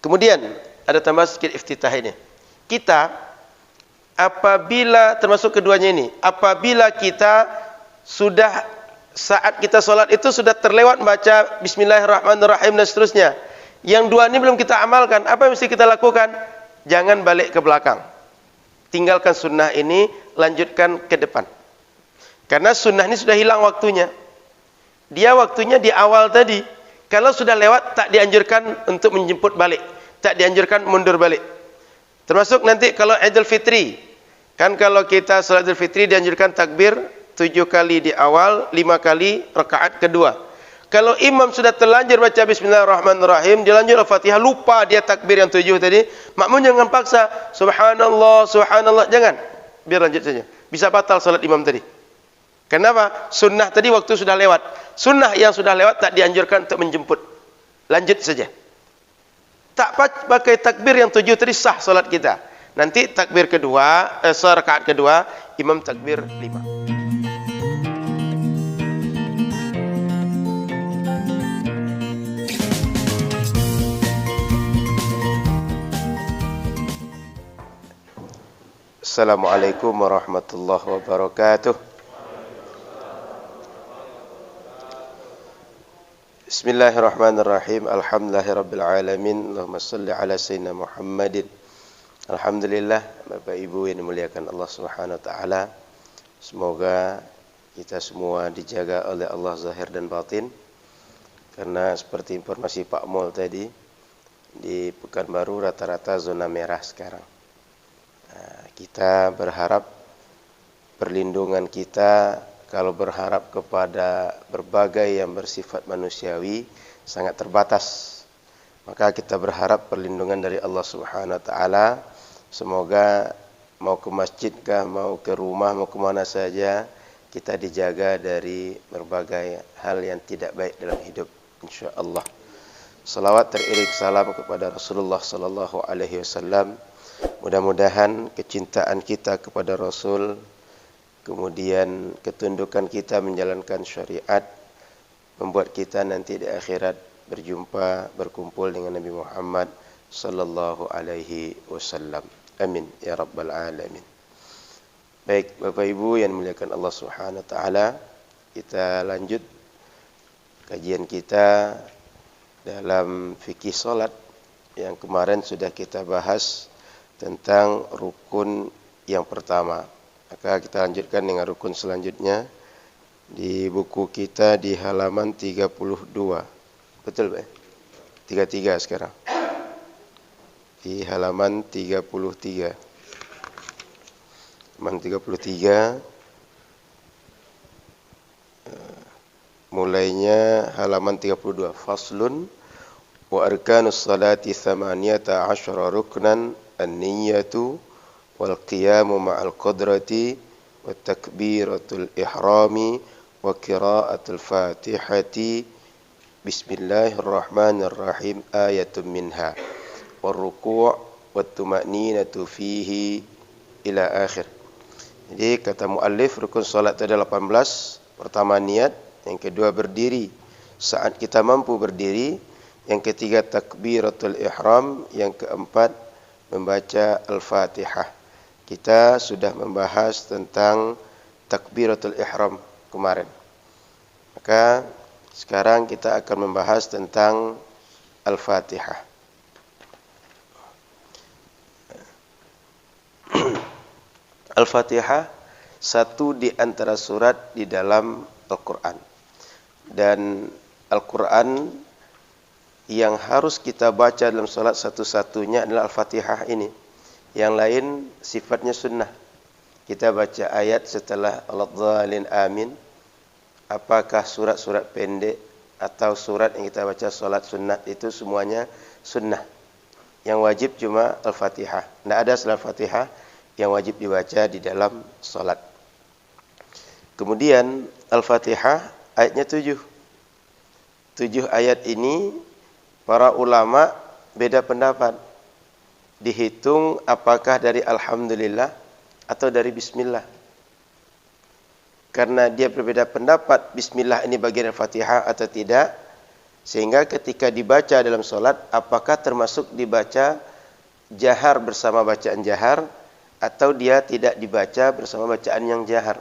Kemudian ada tambah sedikit iftitah ini. Kita apabila termasuk keduanya ini, apabila kita sudah saat kita solat itu sudah terlewat baca Bismillahirrahmanirrahim dan seterusnya, yang dua ini belum kita amalkan, apa yang mesti kita lakukan? Jangan balik ke belakang. Tinggalkan sunnah ini, lanjutkan ke depan. Karena sunnah ini sudah hilang waktunya. Dia waktunya di awal tadi. Kalau sudah lewat, tak dianjurkan untuk menjemput balik. Tak dianjurkan mundur balik. Termasuk nanti kalau Idul Fitri. Kan kalau kita salat Idul Fitri dianjurkan takbir 7 kali di awal, 5 kali rakaat kedua. Kalau imam sudah terlanjur baca Bismillahirrahmanirrahim, dia lanjut Al-Fatihah, lupa dia takbir yang 7 tadi, makmum jangan paksa, Subhanallah, Subhanallah, jangan. Biar lanjut saja. Bisa batal salat imam tadi. Kenapa? Sunnah tadi waktu sudah lewat. Sunnah yang sudah lewat tak dianjurkan untuk menjemput. Lanjut saja. Tak pakai takbir yang 7 tadi sah salat kita. Nanti takbir kedua, rakaat kedua, imam takbir 5. Assalamualaikum warahmatullahi wabarakatuh. Bismillahirrahmanirrahim. Alhamdulillahirabbil alamin. Allahumma shalli ala sayyidina Muhammadin. Alhamdulillah, Bapak Ibu yang dimuliakan Allah Subhanahu wa taala. Semoga kita semua dijaga oleh Allah zahir dan batin. Karena seperti informasi Pak Mol tadi, di Pekanbaru rata-rata zona merah sekarang. Kita berharap perlindungan kita, kalau berharap kepada berbagai yang bersifat manusiawi sangat terbatas. Maka kita berharap perlindungan dari Allah Subhanahu wa taala. Semoga mau ke masjid kah, mau ke rumah, mau ke mana saja, kita dijaga dari berbagai hal yang tidak baik dalam hidup, insyaallah. Salawat teriring salam kepada Rasulullah sallallahu alaihi wasallam. Mudah-mudahan kecintaan kita kepada Rasul, kemudian ketundukan kita menjalankan syariat, membuat kita nanti di akhirat berjumpa, berkumpul dengan Nabi Muhammad sallallahu alaihi wasallam. Amin ya rabbal alamin. Baik, Bapak Ibu yang dimuliakan Allah Subhanahu wa taala, kita lanjut kajian kita dalam fikih salat yang kemarin sudah kita bahas tentang rukun yang pertama. Maka kita lanjutkan dengan rukun selanjutnya di buku kita di halaman 32. Betul, Pak? 33 sekarang. Di halaman 33. Halaman 33. Mulainya halaman 32. Faslun wa arkanus salati 18 ruknan an-niyyatu wal qiyamu ma'al qadrati wa takbiratul ihrami wa qira'atul fatihati bismillahirrahmanirrahim ayatun minha war ruku' wat tuma'ninatu fihi ila akhir. Jadi kata muallif rukun salat ada 18. Pertama niat, yang kedua berdiri saat kita mampu berdiri, yang ketiga takbiratul ihram, yang keempat membaca Al-Fatihah. Kita sudah membahas tentang takbiratul ihram kemarin. Maka sekarang kita akan membahas tentang Al-Fatihah. Al-Fatihah satu di antara surat di dalam Al-Quran. Dan Al-Quran yang harus kita baca dalam salat satu-satunya adalah Al-Fatihah ini. Yang lain sifatnya sunnah. Kita baca ayat setelah Al-Dhalin Amin. Apakah surat-surat pendek atau surat yang kita baca salat sunnah, itu semuanya sunnah. Yang wajib cuma Al-Fatihah. Tidak ada selain Al-Fatihah yang wajib dibaca di dalam salat. Kemudian Al-Fatihah ayatnya 7. 7 ayat ini para ulama beda pendapat. Dihitung apakah dari Alhamdulillah atau dari Bismillah. Karena dia berbeda pendapat, Bismillah ini bagian Al-Fatihah atau tidak. Sehingga ketika dibaca dalam sholat, apakah termasuk dibaca jahar bersama bacaan jahar, atau dia tidak dibaca bersama bacaan yang jahar.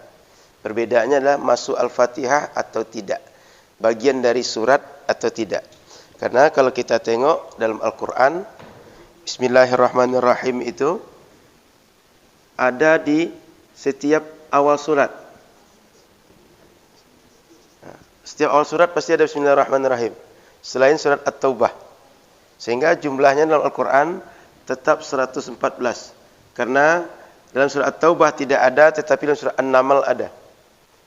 Perbedaannya adalah masuk Al-Fatihah atau tidak, bagian dari surat atau tidak. Karena kalau kita tengok dalam Al-Quran, Bismillahirrahmanirrahim itu ada di setiap awal surat. Setiap awal surat pasti ada Bismillahirrahmanirrahim, selain surat At-Taubah. Sehingga jumlahnya dalam Al-Quran tetap 114. Karena dalam surat At-Taubah tidak ada, tetapi dalam surat An-Naml ada.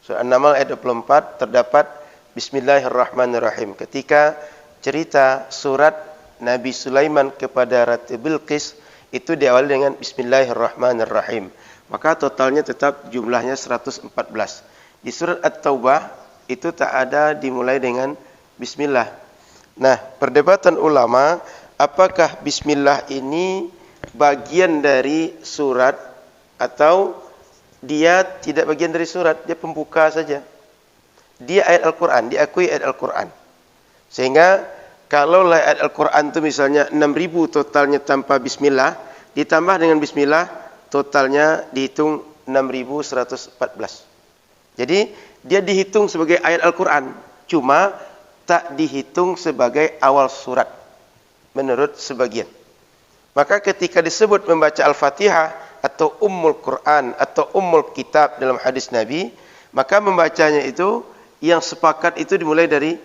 Surat An-Naml ayat 24 terdapat Bismillahirrahmanirrahim. Ketika cerita surat Nabi Sulaiman kepada Ratu Bilqis itu diawali dengan Bismillahirrahmanirrahim. Maka totalnya tetap jumlahnya 114. Di surat At-Taubah itu tak ada dimulai dengan Bismillah. Nah, perdebatan ulama, apakah Bismillah ini bagian dari surat atau dia tidak bagian dari surat, dia pembuka saja. Dia ayat Al-Quran, diakui ayat Al-Quran. Sehingga kalau ayat Al-Quran itu misalnya 6.000 totalnya tanpa Bismillah, ditambah dengan Bismillah, totalnya dihitung 6.114. Jadi dia dihitung sebagai ayat Al-Quran, cuma tak dihitung sebagai awal surat menurut sebagian. Maka ketika disebut membaca Al-Fatihah atau Ummul Quran atau Ummul Kitab dalam hadis Nabi, maka membacanya itu yang sepakat itu dimulai dari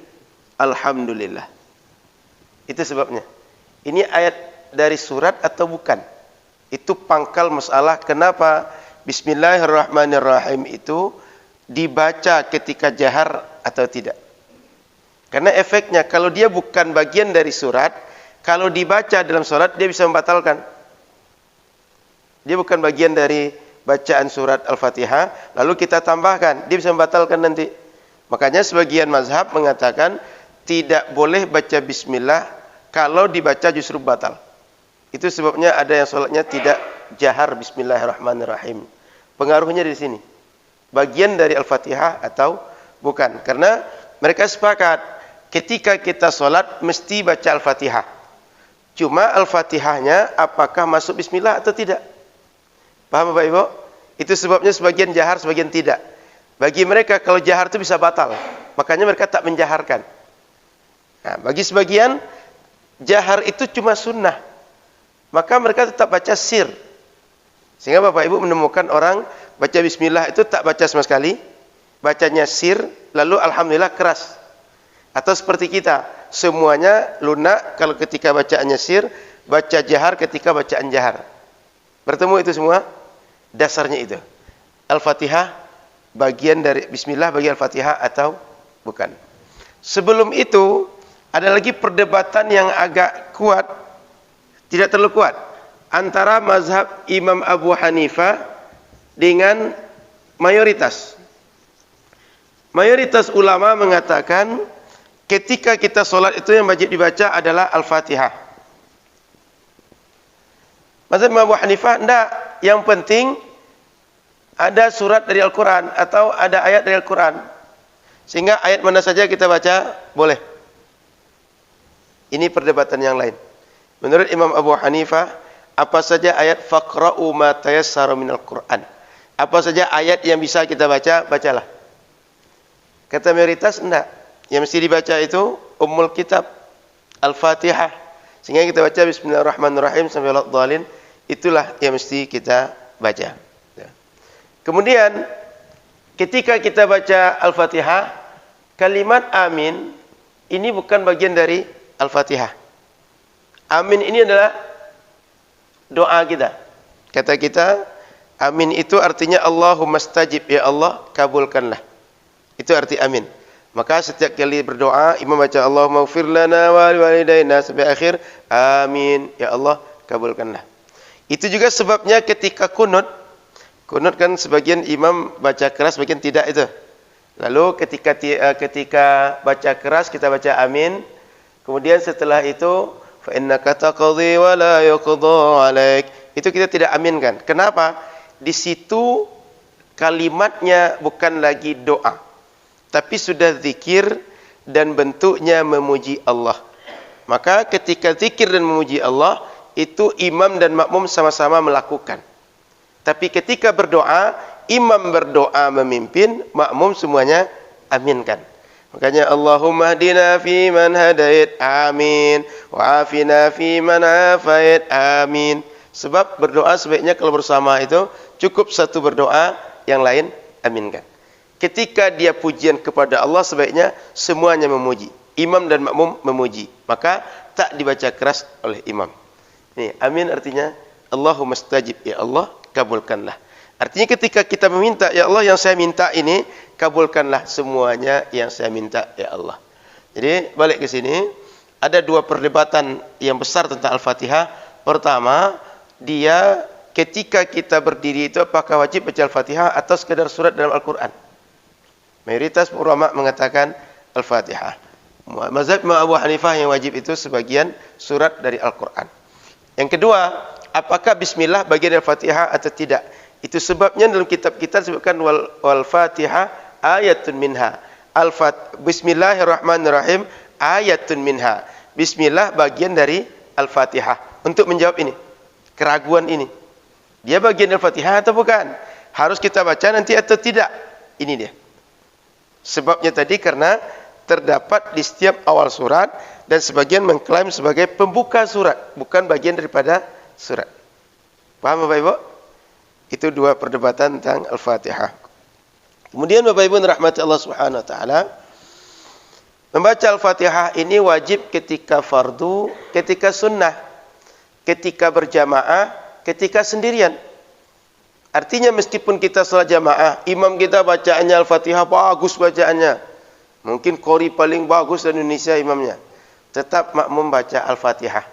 Alhamdulillah. Itu sebabnya. Ini ayat dari surat atau bukan? Itu pangkal masalah kenapa Bismillahirrahmanirrahim itu dibaca ketika jahar atau tidak. Karena efeknya kalau dia bukan bagian dari surat, kalau dibaca dalam surat dia bisa membatalkan. Dia bukan bagian dari bacaan surat Al-Fatihah, lalu kita tambahkan, dia bisa membatalkan nanti. Makanya sebagian mazhab mengatakan tidak boleh baca bismillah, kalau dibaca justru batal. Itu sebabnya ada yang sholatnya tidak jahar bismillahirrahmanirrahim. Pengaruhnya di sini. Bagian dari Al-Fatihah atau bukan. Karena mereka sepakat ketika kita sholat mesti baca Al-Fatihah. Cuma Al-Fatihahnya apakah masuk bismillah atau tidak. Paham Bapak Ibu? Itu sebabnya sebagian jahar, sebagian tidak. Bagi mereka kalau jahar itu bisa batal. Makanya mereka tak menjaharkan. Nah, bagi sebagian jahar itu cuma sunnah, maka mereka tetap baca sir. Sehingga Bapak Ibu menemukan orang baca bismillah itu tak baca sama sekali, bacanya sir, lalu alhamdulillah keras. Atau seperti kita, semuanya lunak kalau ketika bacaannya sir, baca jahar ketika bacaan jahar. Bertemu itu semua, dasarnya itu. Al-Fatihah bagian dari bismillah bagi Al-Fatihah atau bukan. Sebelum itu ada lagi perdebatan yang agak kuat, tidak terlalu kuat, antara mazhab Imam Abu Hanifah dengan mayoritas. Mayoritas ulama mengatakan ketika kita sholat itu yang wajib dibaca adalah Al-Fatihah. Mazhab Imam Abu Hanifah tidak, yang penting ada surat dari Al-Quran atau ada ayat dari Al-Quran. Sehingga ayat mana saja kita baca boleh. Ini perdebatan yang lain. Menurut Imam Abu Hanifah, apa saja ayat faqra'u ma tayassara minal Qur'an. Apa saja ayat yang bisa kita baca, bacalah. Kata mayoritas enggak. Yang mesti dibaca itu Ummul Kitab, Al-Fatihah. Sehingga kita baca Bismillahirrahmanirrahim sampai Al-Dhalin, itulah yang mesti kita baca. Kemudian ketika kita baca Al-Fatihah, kalimat amin ini bukan bagian dari Al-Fatihah. Amin ini adalah doa kita. Kata kita, amin itu artinya Allahumma stajib, ya Allah kabulkanlah. Itu arti amin. Maka setiap kali berdoa, imam baca Allahumma ighfir lana wa liwalidayna sampai akhir, amin, ya Allah kabulkanlah. Itu juga sebabnya ketika kunut kan sebagian imam baca keras, sebagian tidak itu. Lalu ketika baca keras kita baca amin. Kemudian setelah itu fa innaka taqdi wa la yuqda 'alaik. Itu kita tidak aminkan. Kenapa? Di situ kalimatnya bukan lagi doa, tapi sudah zikir dan bentuknya memuji Allah. Maka ketika zikir dan memuji Allah, itu imam dan makmum sama-sama melakukan. Tapi ketika berdoa, imam berdoa memimpin, makmum semuanya aminkan. Makanya Allahumma hdina fi man hadait, amin. Wa afina fi man afait, amin. Sebab berdoa sebaiknya kalau bersama itu cukup satu berdoa, yang lain aminkan. Ketika dia pujian kepada Allah, sebaiknya semuanya memuji. Imam dan makmum memuji. Maka tak dibaca keras oleh imam. Ini amin artinya Allahumma stajib, ya Allah kabulkanlah. Artinya ketika kita meminta, ya Allah yang saya minta ini kabulkanlah semuanya yang saya minta, ya Allah. Jadi balik ke sini, ada dua perdebatan yang besar tentang Al-Fatihah. Pertama, dia ketika kita berdiri itu apakah wajib baca Al-Fatihah atau sekedar surat dalam Al-Quran? Mayoritas ulama mengatakan Al-Fatihah. Mazhab Imam Abu Hanifah yang wajib itu sebagian surat dari Al-Quran. Yang kedua, apakah bismillah bagian dari Al-Fatihah atau tidak? Itu sebabnya dalam kitab kita disebutkan wal-Fatihah ayatun minha. Bismillahirrahmanirrahim ayatun minha. Bismillah bagian dari Al-Fatihah. Untuk menjawab ini, keraguan ini, dia bagian dari Al-Fatihah atau bukan? Harus kita baca nanti atau tidak? Ini dia. Sebabnya tadi karena terdapat di setiap awal surat dan sebagian mengklaim sebagai pembuka surat, bukan bagian daripada surat. Paham Bapak Ibu? Itu dua perdebatan tentang Al-Fatihah. Kemudian Bapak Ibu rahmati Allah Subhanahu wa taala, membaca Al-Fatihah ini wajib ketika fardu, ketika sunnah, ketika berjamaah, ketika sendirian. Artinya meskipun kita salat jamaah, imam kita bacaannya Al-Fatihah bagus bacaannya. Mungkin qori paling bagus di Indonesia imamnya. Tetap makmum baca Al-Fatihah.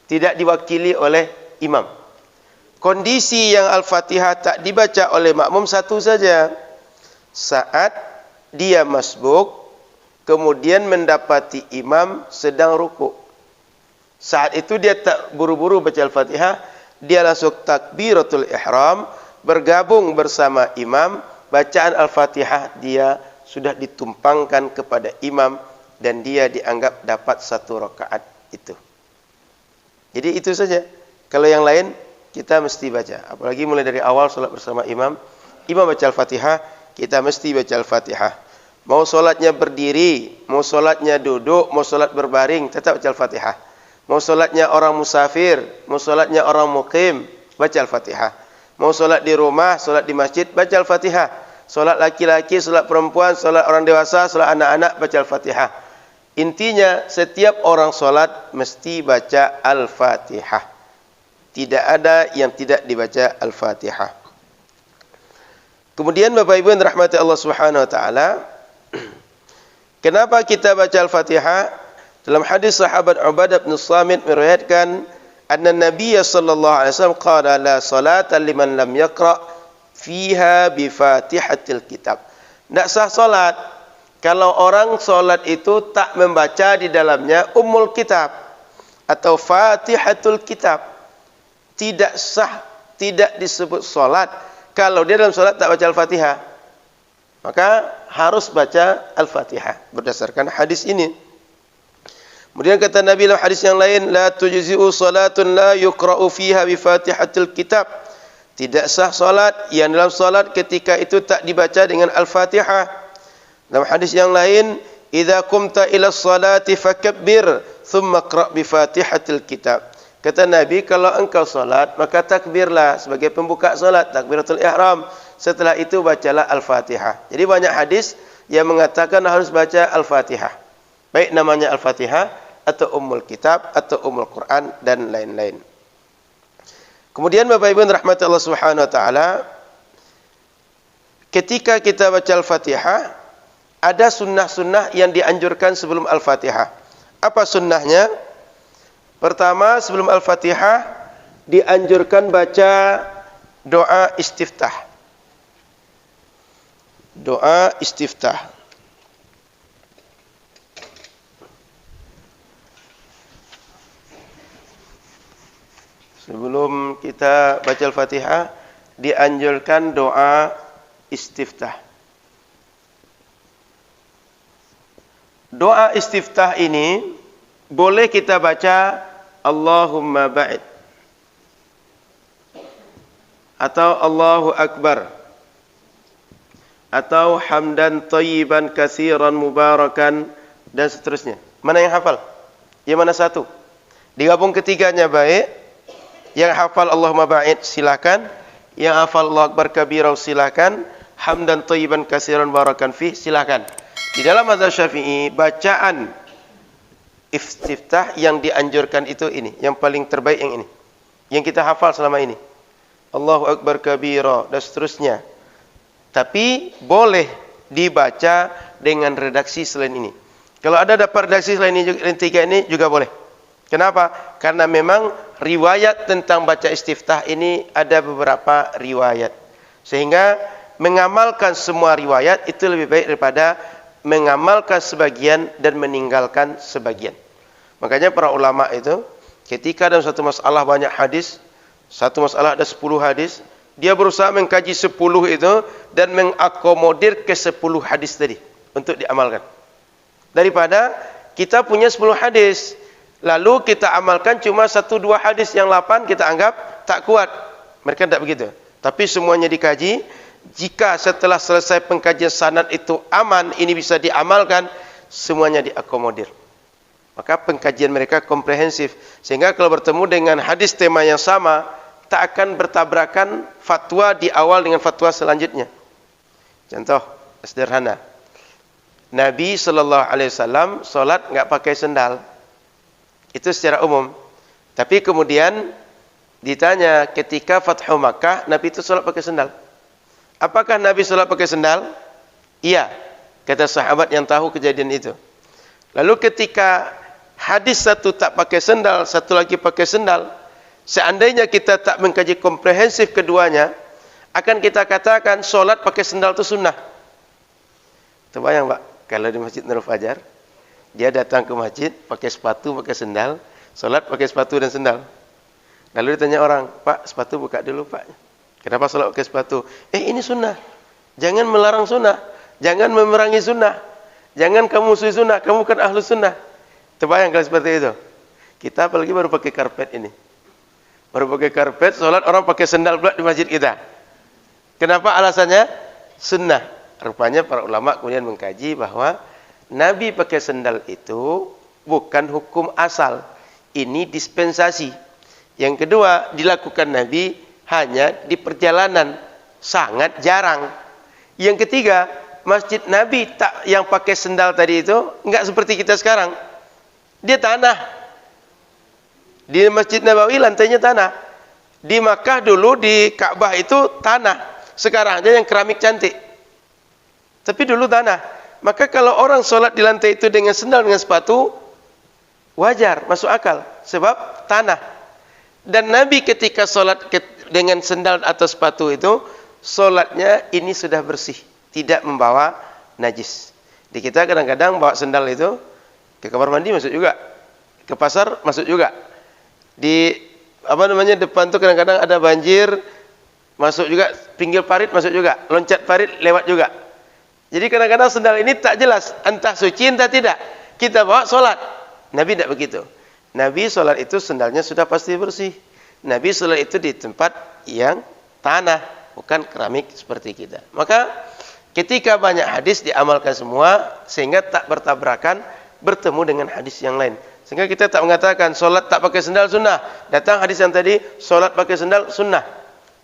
Tidak diwakili oleh imam. Kondisi yang Al-Fatihah tak dibaca oleh makmum satu saja. Saat dia masbuk, kemudian mendapati imam sedang rukuk. Saat itu dia tak buru-buru baca Al-Fatihah, dia langsung takbiratul ihram, bergabung bersama imam, bacaan Al-Fatihah dia sudah ditumpangkan kepada imam dan dia dianggap dapat satu rakaat itu. Jadi itu saja. Kalau yang lain kita mesti baca. Apalagi mulai dari awal solat bersama imam, imam baca Al-Fatihah, kita mesti baca Al-Fatihah. Mau solatnya berdiri, mau solatnya duduk, mau solat berbaring, tetap baca Al-Fatihah. Mau solatnya orang musafir, mau solatnya orang muqim, baca Al-Fatihah. Mau solat di rumah, solat di masjid, baca Al-Fatihah. Solat laki-laki, solat perempuan, solat orang dewasa, solat anak-anak, baca Al-Fatihah. Intinya setiap orang solat mesti baca Al-Fatihah. Tidak ada yang tidak dibaca Al-Fatihah. Kemudian Bapak Ibu yang dirahmati Allah Subhanahu wa taala, kenapa kita baca Al-Fatihah? Dalam hadis sahabat Ubadah bin Samit meriwayatkan, anna Nabiy sallallahu alaihi wasallam qala la salata liman lam yaqra fiha bi Fatihatil kitab. Tidak sah salat kalau orang salat itu tak membaca di dalamnya Ummul Kitab atau Fatihatul Kitab. Tidak sah, tidak disebut salat kalau dia dalam salat tak baca Al-Fatihah. Maka harus baca Al-Fatihah berdasarkan hadis ini. Kemudian kata Nabi dalam hadis yang lain, la tujzi'u salatun la yuqra'u fiha bi Fatihatil kitab. Tidak sah salat yang dalam salat ketika itu tak dibaca dengan Al-Fatihah. Dalam hadis yang lain, idza qumta ila salati fakabbir thumma qra' bi Fatihatil kitab. Kata Nabi, kalau engkau salat maka takbirlah sebagai pembuka salat, takbiratul ihram. Setelah itu bacalah Al-Fatihah. Jadi banyak hadis yang mengatakan harus baca Al-Fatihah. Baik namanya Al-Fatihah atau Ummul Kitab atau Ummul Quran dan lain-lain. Kemudian Bapak Ibu rahmati Allah Subhanahu wa taala, ketika kita baca Al-Fatihah ada sunnah-sunnah yang dianjurkan sebelum Al-Fatihah. Apa sunnahnya? Pertama, sebelum Al-Fatihah dianjurkan baca doa istiftah. Doa istiftah. Sebelum kita baca Al-Fatihah, dianjurkan doa istiftah. Doa istiftah ini boleh kita baca Allahumma ba'id atau Allahu Akbar atau hamdan thayyiban katsiran mubarakan dan seterusnya. Mana yang hafal? Yang mana satu? Digabung ketiganya baik. Yang hafal Allahumma ba'id silakan. Yang hafal Allahu Akbar kabira silakan. Hamdan thayyiban katsiran mubarakan fi silakan. Di dalam mazhab Syafi'i bacaan istiftah yang dianjurkan itu ini, yang paling terbaik yang ini. Yang kita hafal selama ini. Allahu Akbar kabira dan seterusnya. Tapi boleh dibaca dengan redaksi selain ini. Kalau ada dapat redaksi selain ini, tiga ini juga boleh. Kenapa? Karena memang riwayat tentang baca istiftah ini ada beberapa riwayat. Sehingga mengamalkan semua riwayat itu lebih baik daripada mengamalkan sebagian dan meninggalkan sebagian. Makanya para ulama itu ketika dalam satu masalah banyak hadis, satu masalah ada 10 hadis, dia berusaha mengkaji 10 itu dan mengakomodir ke 10 hadis tadi untuk diamalkan. Daripada kita punya 10 hadis, lalu kita amalkan cuma 1-2 hadis, yang 8 kita anggap tak kuat. Mereka tidak begitu. Tapi semuanya dikaji. Jika setelah selesai pengkajian sanad itu aman, ini bisa diamalkan, semuanya diakomodir. Maka pengkajian mereka komprehensif. Sehingga kalau bertemu dengan hadis tema yang sama, tak akan bertabrakan fatwa di awal dengan fatwa selanjutnya. Contoh sederhana. Nabi SAW solat enggak pakai sendal. Itu secara umum. Tapi kemudian ditanya ketika Fathu Makkah, Nabi itu solat pakai sendal. Apakah Nabi solat pakai sendal? Iya, kata sahabat yang tahu kejadian itu. Lalu ketika hadis satu tak pakai sendal, satu lagi pakai sendal, seandainya kita tak mengkaji komprehensif keduanya, akan kita katakan solat pakai sendal itu sunnah. Terbayang Pak, kalau di Masjid Nurul Fajar, dia datang ke masjid pakai sepatu, pakai sendal, solat pakai sepatu dan sendal. Lalu ditanya orang, Pak, sepatu buka dulu Pak. Kenapa solat pakai sepatu? Ini sunnah. Jangan melarang sunnah. Jangan memerangi sunnah. Jangan kamu musuhi sunnah. Kamu kan ahlu sunnah. Terbayang kalau seperti itu. Kita apalagi baru pakai karpet ini. Baru pakai karpet, solat orang pakai sendal pula di masjid kita. Kenapa alasannya? Sunnah. Rupanya para ulama kemudian mengkaji bahwa Nabi pakai sendal itu bukan hukum asal. Ini dispensasi. Yang kedua, dilakukan Nabi hanya di perjalanan, sangat jarang. Yang ketiga, masjid Nabi tak yang pakai sendal tadi itu enggak seperti kita sekarang. Dia tanah. Di Masjid Nabawi lantainya tanah. Di Makkah dulu di Ka'bah itu tanah. Sekarang aja yang keramik cantik. Tapi dulu tanah. Maka kalau orang solat di lantai itu dengan sendal dengan sepatu, wajar, masuk akal, sebab tanah. Dan Nabi ketika solat dengan sendal atau sepatu itu, solatnya ini sudah bersih, tidak membawa najis. Di kita kadang-kadang bawa sendal itu ke kamar mandi masuk juga, ke pasar masuk juga. Di depan tuh kadang-kadang ada banjir, masuk juga, pinggir parit masuk juga, loncat parit lewat juga. Jadi kadang-kadang sendal ini tak jelas entah suci entah tidak. Kita bawa solat. Nabi tidak begitu. Nabi solat itu sendalnya sudah pasti bersih. Nabi solat itu di tempat yang tanah, bukan keramik seperti kita. Maka ketika banyak hadis diamalkan semua sehingga tak bertabrakan bertemu dengan hadis yang lain. Sehingga kita tak mengatakan solat tak pakai sendal sunnah. Datang hadis yang tadi solat pakai sendal sunnah.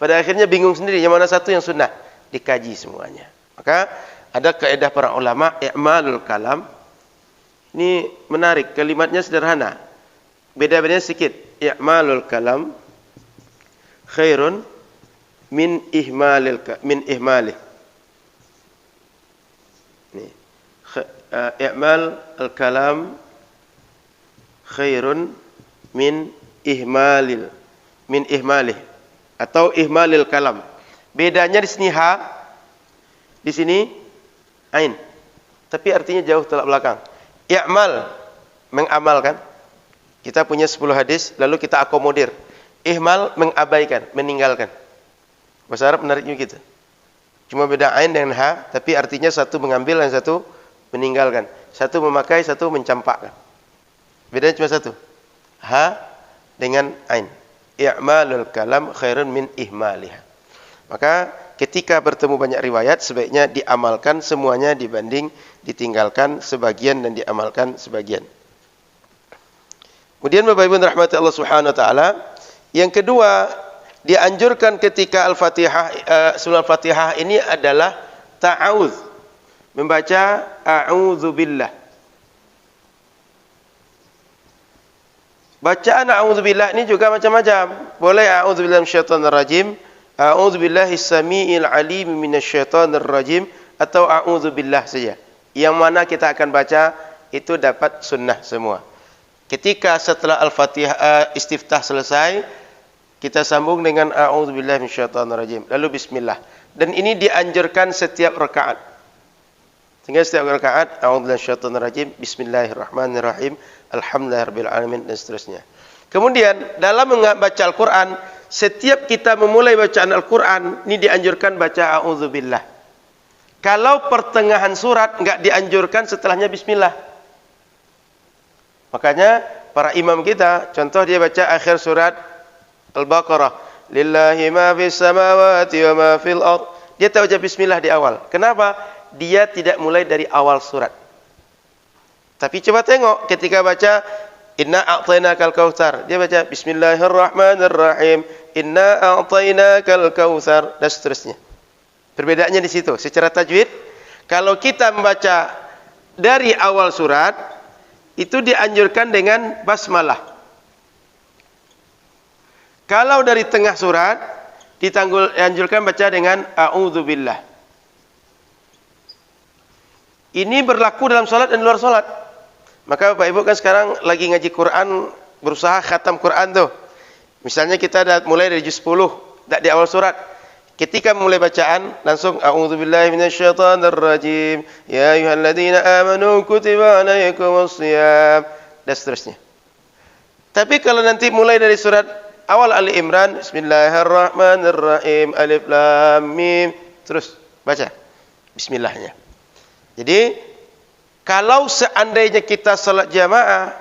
Pada akhirnya bingung sendiri yang mana satu yang sunnah. Dikaji semuanya. Maka ada kaidah para ulama i'malul kalam. Ini menarik, kalimatnya sederhana. Beda-bedanya sedikit. I'malul kalam khairun min ihmalih. I'mal al-kalam khairun min ihmalih atau ihmalil kalam. Bedanya di sini ha, di sini ain. Tapi artinya jauh tolak belakang. I'mal mengamalkan. Kita punya 10 hadis lalu kita akomodir. Ihmal mengabaikan, meninggalkan. Bahasa Arab menariknya gitu. Cuma beda ain dengan ha, tapi artinya satu mengambil dan satu meninggalkan. Satu memakai, satu mencampakkan. Bedanya cuma satu. Ha dengan ain. I'malul kalam khairun min ihmaliha. Maka ketika bertemu banyak riwayat, sebaiknya diamalkan semuanya dibanding ditinggalkan sebagian dan diamalkan sebagian. Kemudian Bapak Ibu rahmati Allah Subhanahu wa taala, yang kedua dianjurkan ketika Al-Fatihah, surah Al-Fatihah ini adalah ta'awudz, membaca a'udzubillah. Bacaan a'udzubillah ini juga macam-macam. Boleh a'udzubillahi minasyaitonir rajim, a'udzubillahi samiil alim minasyaitonir rajim, atau a'udzubillah saja. Yang mana kita akan baca itu dapat sunnah semua. Ketika setelah Al-Fatihah istiftah selesai, kita sambung dengan a'udzubillahi minasyaitonir rajim, lalu bismillah. Dan ini dianjurkan setiap rakaat. Sehingga setiap rakaat a'udzubillahi minasyaitonir rajim, bismillahirrahmanirrahim, alhamdulillahirabbil alamin, dan seterusnya. Kemudian dalam membaca Al-Qur'an, setiap kita memulai bacaan Al-Qur'an ini dianjurkan baca a'udzubillah. Kalau pertengahan surat enggak dianjurkan setelahnya bismillah. Makanya para imam kita, contoh dia baca akhir surat Al-Baqarah, lillahi ma fis samawati wa ma fil ard. Dia tak baca bismillah di awal. Kenapa? Dia tidak mulai dari awal surat. Tapi coba tengok ketika baca inna a'tainakal kautsar, dia baca bismillahirrahmanirrahim, inna a'tainakal kautsar, dan seterusnya. Perbedaannya di situ. Secara tajwid, kalau kita membaca dari awal surat, itu dianjurkan dengan basmalah. Kalau dari tengah surat, dianjurkan baca dengan a'udzubillah. Ini berlaku dalam salat dan luar salat. Maka Bapak Ibu kan sekarang lagi ngaji Quran, berusaha khatam Quran tuh. Misalnya kita mulai dari juz 10, tak di awal surat. Ketika memulai bacaan, langsung a'udzubillahi minasyaitonir rajim, ya ayyuhalladzina amanu kutiba alaikumus shiyam, dan seterusnya. Tapi kalau nanti mulai dari surat awal Ali Imran, bismillahirrahmanirrahim, alif lam mim, terus baca bismillahnya. Jadi kalau seandainya kita salat jamaah,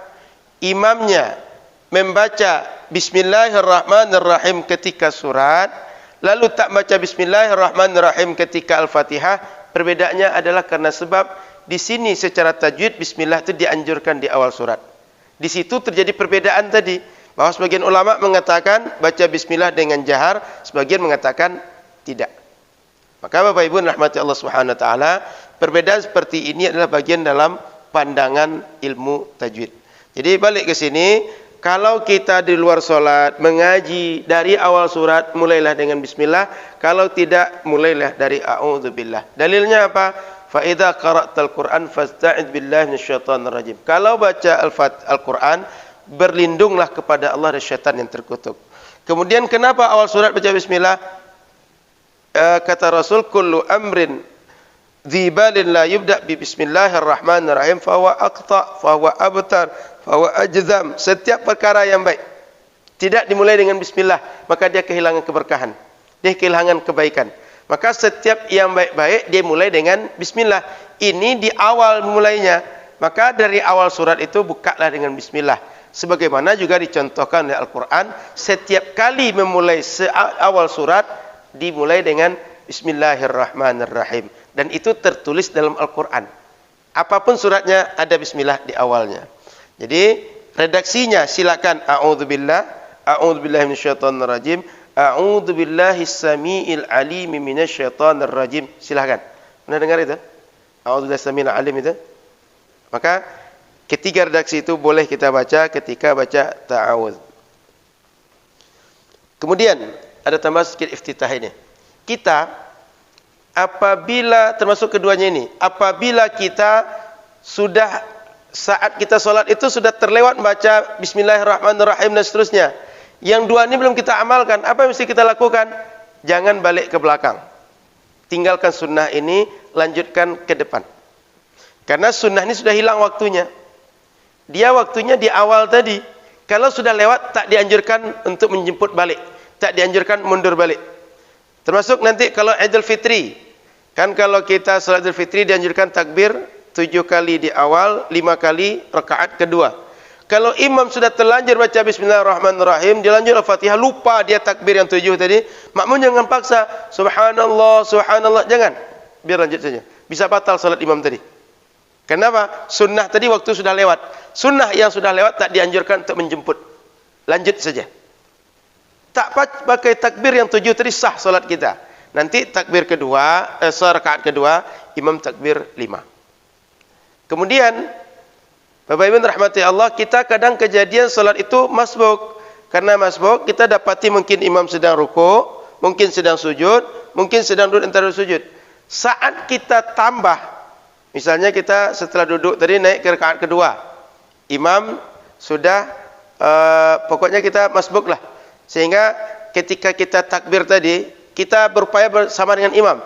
imamnya membaca bismillahirrahmanirrahim ketika surat, lalu tak baca bismillahirrahmanirrahim ketika Al-Fatihah, perbedaannya adalah karena sebab di sini secara tajwid bismillah itu dianjurkan di awal surat. Di situ terjadi perbedaan tadi, bahwa sebagian ulama mengatakan baca bismillah dengan jahar, sebagian mengatakan tidak. Maka Bapak Ibu rahmati Allah Subhanahu wa taala, perbedaan seperti ini adalah bagian dalam pandangan ilmu tajwid. Jadi balik ke sini, kalau kita di luar salat mengaji dari awal surat, mulailah dengan bismillah. Kalau tidak, mulailah dari a'udzubillah. Dalilnya apa? Fa idza qara'tal Qur'an fasta'idz billahi minasyaitonir rajim. Kalau baca Al-Qur'an, berlindunglah kepada Allah dari syaitan yang terkutuk. Kemudian kenapa awal surat baca bismillah? Kata Rasul, kullu amrin dzibalin la yubda bi bismillahirrahmanirrahim fahuwa aqta fahuwa abtar fahuwa ajzam. Setiap perkara yang baik tidak dimulai dengan bismillah, maka dia kehilangan keberkahan, dia kehilangan kebaikan. Maka setiap yang baik-baik dia mulai dengan bismillah. Ini di awal mulainya. Maka dari awal surat itu bukalah dengan bismillah. Sebagaimana juga dicontohkan oleh Al-Qur'an, setiap kali memulai awal surat dimulai dengan bismillahirrahmanirrahim, dan itu tertulis dalam Al-Qur'an. Apapun suratnya ada bismillah di awalnya. Jadi redaksinya silakan a'udzubillahi minasyaitonir rajim, a'udzubillahi samiil alim minasyaitonir rajim. Silakan. Pernah dengar itu? A'udzubillahi samiil alim itu. Maka ketiga redaksi itu boleh kita baca ketika baca ta'awudz. Kemudian ada tambah sedikit iftitah ini. Kita apabila termasuk keduanya ini, apabila kita sudah saat kita sholat itu sudah terlewat baca bismillahirrahmanirrahim dan seterusnya, yang dua ini belum kita amalkan, apa yang mesti kita lakukan? Jangan balik ke belakang. Tinggalkan sunnah ini, lanjutkan ke depan. Karena sunnah ini sudah hilang waktunya. Dia waktunya di awal tadi. Kalau sudah lewat, tak dianjurkan untuk menjemput balik. Tak dianjurkan mundur balik. Termasuk nanti kalau Idul Fitri. Kan kalau kita salat Idul Fitri dianjurkan takbir 7 kali di awal, 5 kali rakaat kedua. Kalau imam sudah terlanjur baca bismillahirrahmanirrahim, dia lanjut Al-Fatihah, lupa dia takbir yang 7 tadi, makmum jangan paksa, subhanallah, subhanallah, jangan. Biar lanjut saja. Bisa batal salat imam tadi. Kenapa? Sunnah tadi waktu sudah lewat. Sunnah yang sudah lewat tak dianjurkan untuk menjemput. Lanjut saja. Tak pakai takbir yang 7 tadi sah salat kita. Nanti takbir kedua, rakaat kedua, imam takbir 5. Kemudian Bapak Ibu rahmati Allah, kita kadang kejadian salat itu masbuk. Karena masbuk, kita dapati mungkin imam sedang ruku, mungkin sedang sujud, mungkin sedang duduk antara sujud. Saat kita tambah, misalnya kita setelah duduk tadi naik ke rakaat kedua, imam sudah, pokoknya kita masbuk lah. Sehingga ketika kita takbir tadi, kita berupaya bersama dengan imam.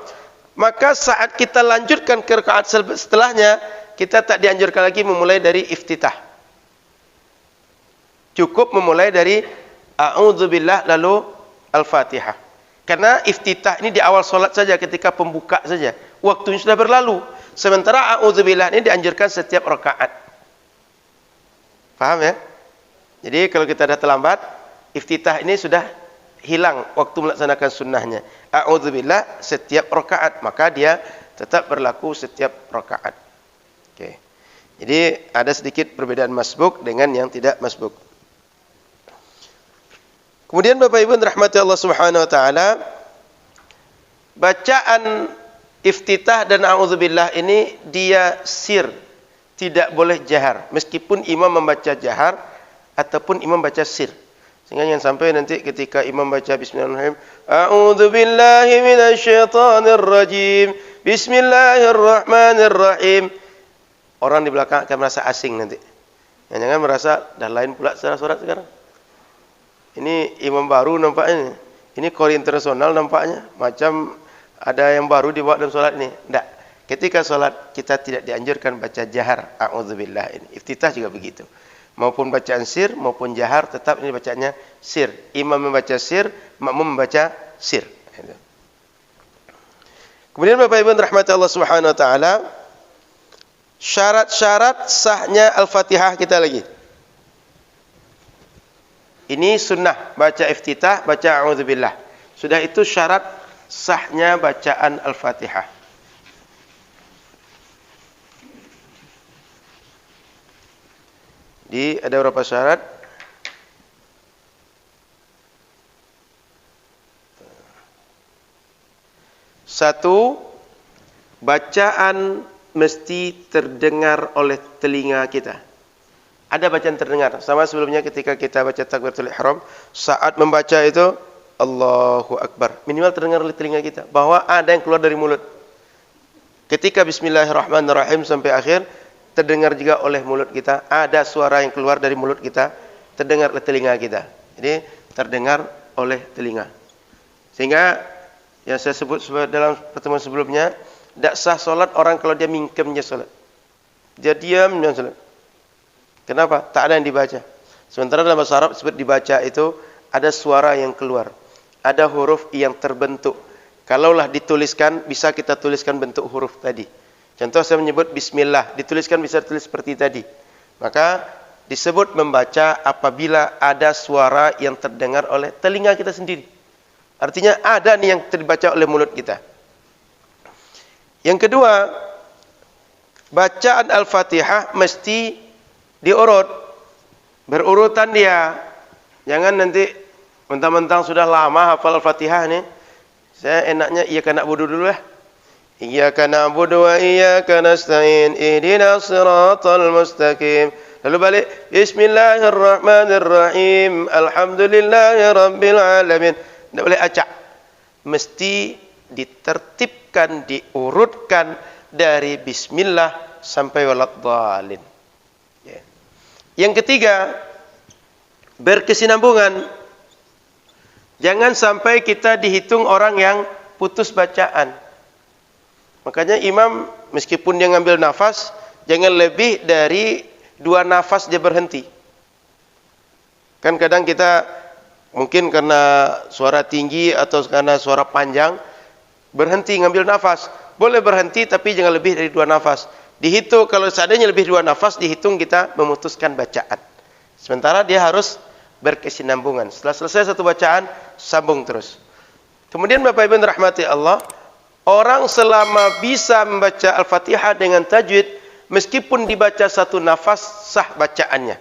Maka saat kita lanjutkan ke rakaat setelahnya, kita tak dianjurkan lagi memulai dari iftitah. Cukup memulai dari a'udzubillah lalu al-fatihah. Karena iftitah ini di awal solat saja, ketika pembuka saja. Waktunya sudah berlalu. Sementara a'udzubillah ini dianjurkan setiap rakaat. Paham ya? Jadi kalau kita dah terlambat, iftitah ini sudah hilang waktu melaksanakan sunnahnya. A'udzubillah setiap rakaat, maka dia tetap berlaku setiap rakaat. Oke. Jadi ada sedikit perbedaan masbuk dengan yang tidak masbuk. Kemudian Bapak Ibu rahmati Allah Subhanahu wa taala, bacaan iftitah dan a'udzubillah ini dia sir, tidak boleh jahar, meskipun imam membaca jahar ataupun imam baca sir. Sehingga jangan sampai nanti ketika imam baca bismillahirrahmanirrahim, a'udzubillahi minasyaitonir rajim, bismillahirrahmanirrahim, orang di belakang akan merasa asing nanti. Jangan merasa dah lain pula surat sekarang. Ini imam baru nampaknya. Ini kori internasional nampaknya. Macam ada yang baru dibawa dalam solat ini. Tidak. Ketika solat kita tidak dianjurkan baca jahar. A'udzubillah ini. Iftitah juga begitu. Maupun bacaan sir, maupun jahar, tetap ini bacanya sir. Imam membaca sir, makmum membaca sir. Kemudian Bapak Ibu rahmati Allah Subhanahu wa taala, syarat-syarat sahnya Al-Fatihah kita lagi. Ini sunnah, baca iftitah, baca a'udzubillah. Sudah itu syarat sahnya bacaan Al-Fatihah. Ada berapa syarat? Satu, bacaan mesti terdengar oleh telinga kita. Ada bacaan terdengar. Sama sebelumnya ketika kita baca takbiratul ihram, saat membaca itu Allahu Akbar, minimal terdengar oleh telinga kita bahwa ada yang keluar dari mulut. Ketika bismillahirrahmanirrahim sampai akhir, terdengar juga oleh mulut kita, ada suara yang keluar dari mulut kita, terdengar oleh telinga kita. Jadi terdengar oleh telinga. Sehingga yang saya sebut dalam pertemuan sebelumnya, tidak sah solat orang kalau dia mingkemnya solat. Dia diam dan solat. Kenapa? Tak ada yang dibaca. Sementara dalam bahasa Arab sebut dibaca itu ada suara yang keluar, ada huruf yang terbentuk. Kalaulah dituliskan, bisa kita tuliskan bentuk huruf tadi. Contoh saya menyebut bismillah, dituliskan bisa tulis seperti tadi. Maka disebut membaca apabila ada suara yang terdengar oleh telinga kita sendiri. Artinya ada nih yang terbaca oleh mulut kita. Yang kedua, bacaan Al-Fatihah mesti diurut, berurutan dia. Jangan nanti mentang-mentang sudah lama hafal Al-Fatihah nih, saya enaknya iyyaka na'budu dulu lah. Iyyaka na'budu wa iyyaka nasta'in, ihdinas siratal mustaqim. Lalu balik, bismillahirrahmanirrahim, alhamdulillahirabbil alamin. Tidak boleh acak. Mesti ditertibkan, diurutkan dari bismillah sampai waladhdallin. Yang ketiga, berkesinambungan. Jangan sampai kita dihitung orang yang putus bacaan. Makanya imam meskipun dia ngambil nafas, jangan lebih dari 2 nafas dia berhenti. Kan kadang kita mungkin karena suara tinggi atau karena suara panjang berhenti ngambil nafas. Boleh berhenti tapi jangan lebih dari 2 nafas. Dihitung kalau seandainya lebih 2 nafas, dihitung kita memutuskan bacaan. Sementara dia harus berkesinambungan. Setelah selesai satu bacaan, sambung terus. Kemudian Bapak Ibu rahmati Allah, orang selama bisa membaca Al-Fatihah dengan tajwid, meskipun dibaca satu nafas, sah bacaannya.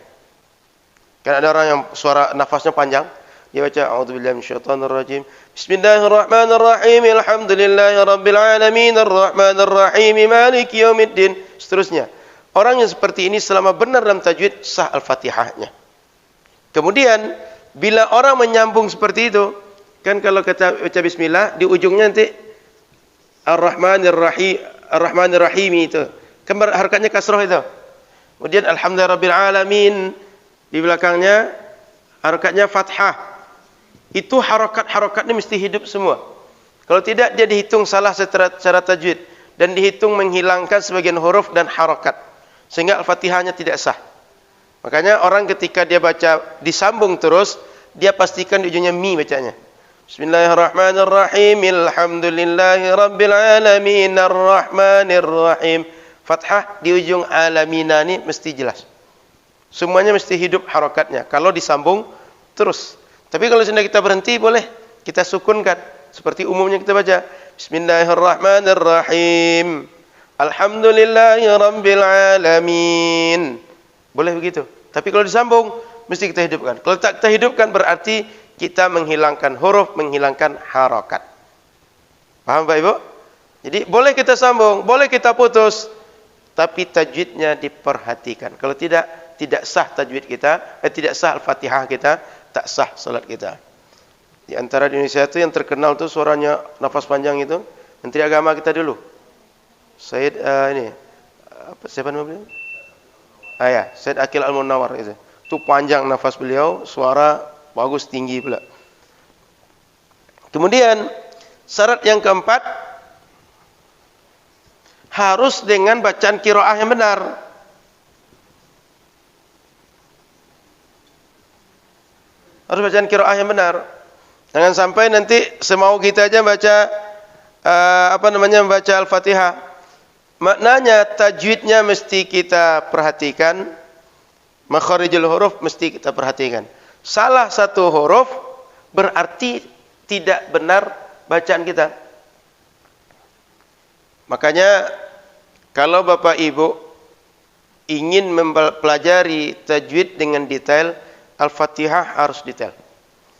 Kan ada orang yang suara nafasnya panjang, dia baca a'udzubillahi minasyaitonirrajim, bismillahirrahmanirrahim, alhamdulillahirabbil alamin, arrahmanirrahim, maliki yaumiddin, seterusnya. Orang yang seperti ini selama benar dalam tajwid, sah Al-Fatihahnya. Kemudian bila orang menyambung seperti itu, kan kalau kita baca bismillah, di ujungnya nanti Ar-Rahmanir-Rahim, Ar-Rahmanir-Rahim itu. Kan harakatnya kasrah itu. Kemudian alhamdulillahirabbil alamin, di belakangnya harakatnya fathah. Itu harakat-harakatnya mesti hidup semua. Kalau tidak, dia dihitung salah secara tajwid dan dihitung menghilangkan sebagian huruf dan harakat, sehingga Al-Fatihahnya tidak sah. Makanya orang ketika dia baca disambung terus, dia pastikan di ujungnya mi bacanya. Bismillahirrahmanirrahim, alhamdulillahirabbil alamin, arrahmanirrahim. Fathah di ujung alamina ini mesti jelas. Semuanya mesti hidup harakatnya. Kalau disambung terus. Tapi kalau sudah kita berhenti, boleh kita sukunkan. Seperti umumnya kita baca Bismillahirrahmanirrahim, alhamdulillahirabbil alamin. Boleh begitu. Tapi kalau disambung, mesti kita hidupkan. Kalau tak kita hidupkan, berarti kita menghilangkan huruf, menghilangkan harakat. Paham Pak Ibu? Jadi boleh kita sambung, boleh kita putus, tapi tajwidnya diperhatikan. Kalau tidak, tidak sah tajwid kita, tidak sah Al-Fatihah kita, tak sah salat kita. Di antara di Indonesia itu yang terkenal tuh suaranya nafas panjang itu, Menteri Agama kita dulu. Said siapa nama beliau? Ya, Said Aqil Al-Munawar itu. Itu panjang nafas beliau, suara bagus tinggi pula. Kemudian syarat yang keempat, harus dengan bacaan qiraah yang benar. Harus bacaan qiraah yang benar. Jangan sampai nanti semau kita aja baca membaca Al-Fatihah. Maknanya tajwidnya mesti kita perhatikan, makharijul huruf mesti kita perhatikan. Salah satu huruf berarti tidak benar bacaan kita. Makanya kalau Bapak Ibu ingin mempelajari tajwid dengan detail, Al-Fatihah harus detail.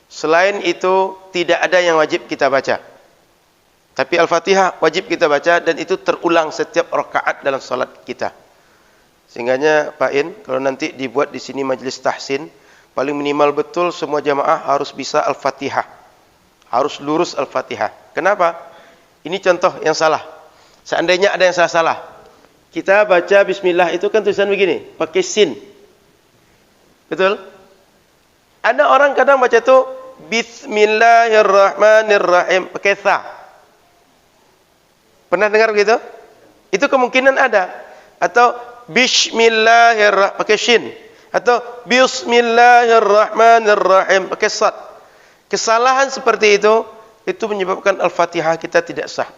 Selain itu tidak ada yang wajib kita baca. Tapi Al-Fatihah wajib kita baca, dan itu terulang setiap rakaat dalam salat kita. Sehingganya Pak In, kalau nanti dibuat di sini majelis tahsin, paling minimal betul semua jamaah harus bisa Al-Fatihah. Harus lurus Al-Fatihah. Kenapa? Ini contoh yang salah. Seandainya ada yang salah-salah, kita baca bismillah itu kan tulisan begini, pakai sin. Betul? Ada orang kadang baca itu bismillahirrahmanirrahim pakai sa. Pernah dengar begitu? Itu kemungkinan ada. Atau bismillahirrahmanirrahim pakai shin. Atau bismillahirrahmanirrahim pakai sad. Kesalahan seperti itu menyebabkan Al-Fatihah kita tidak sah.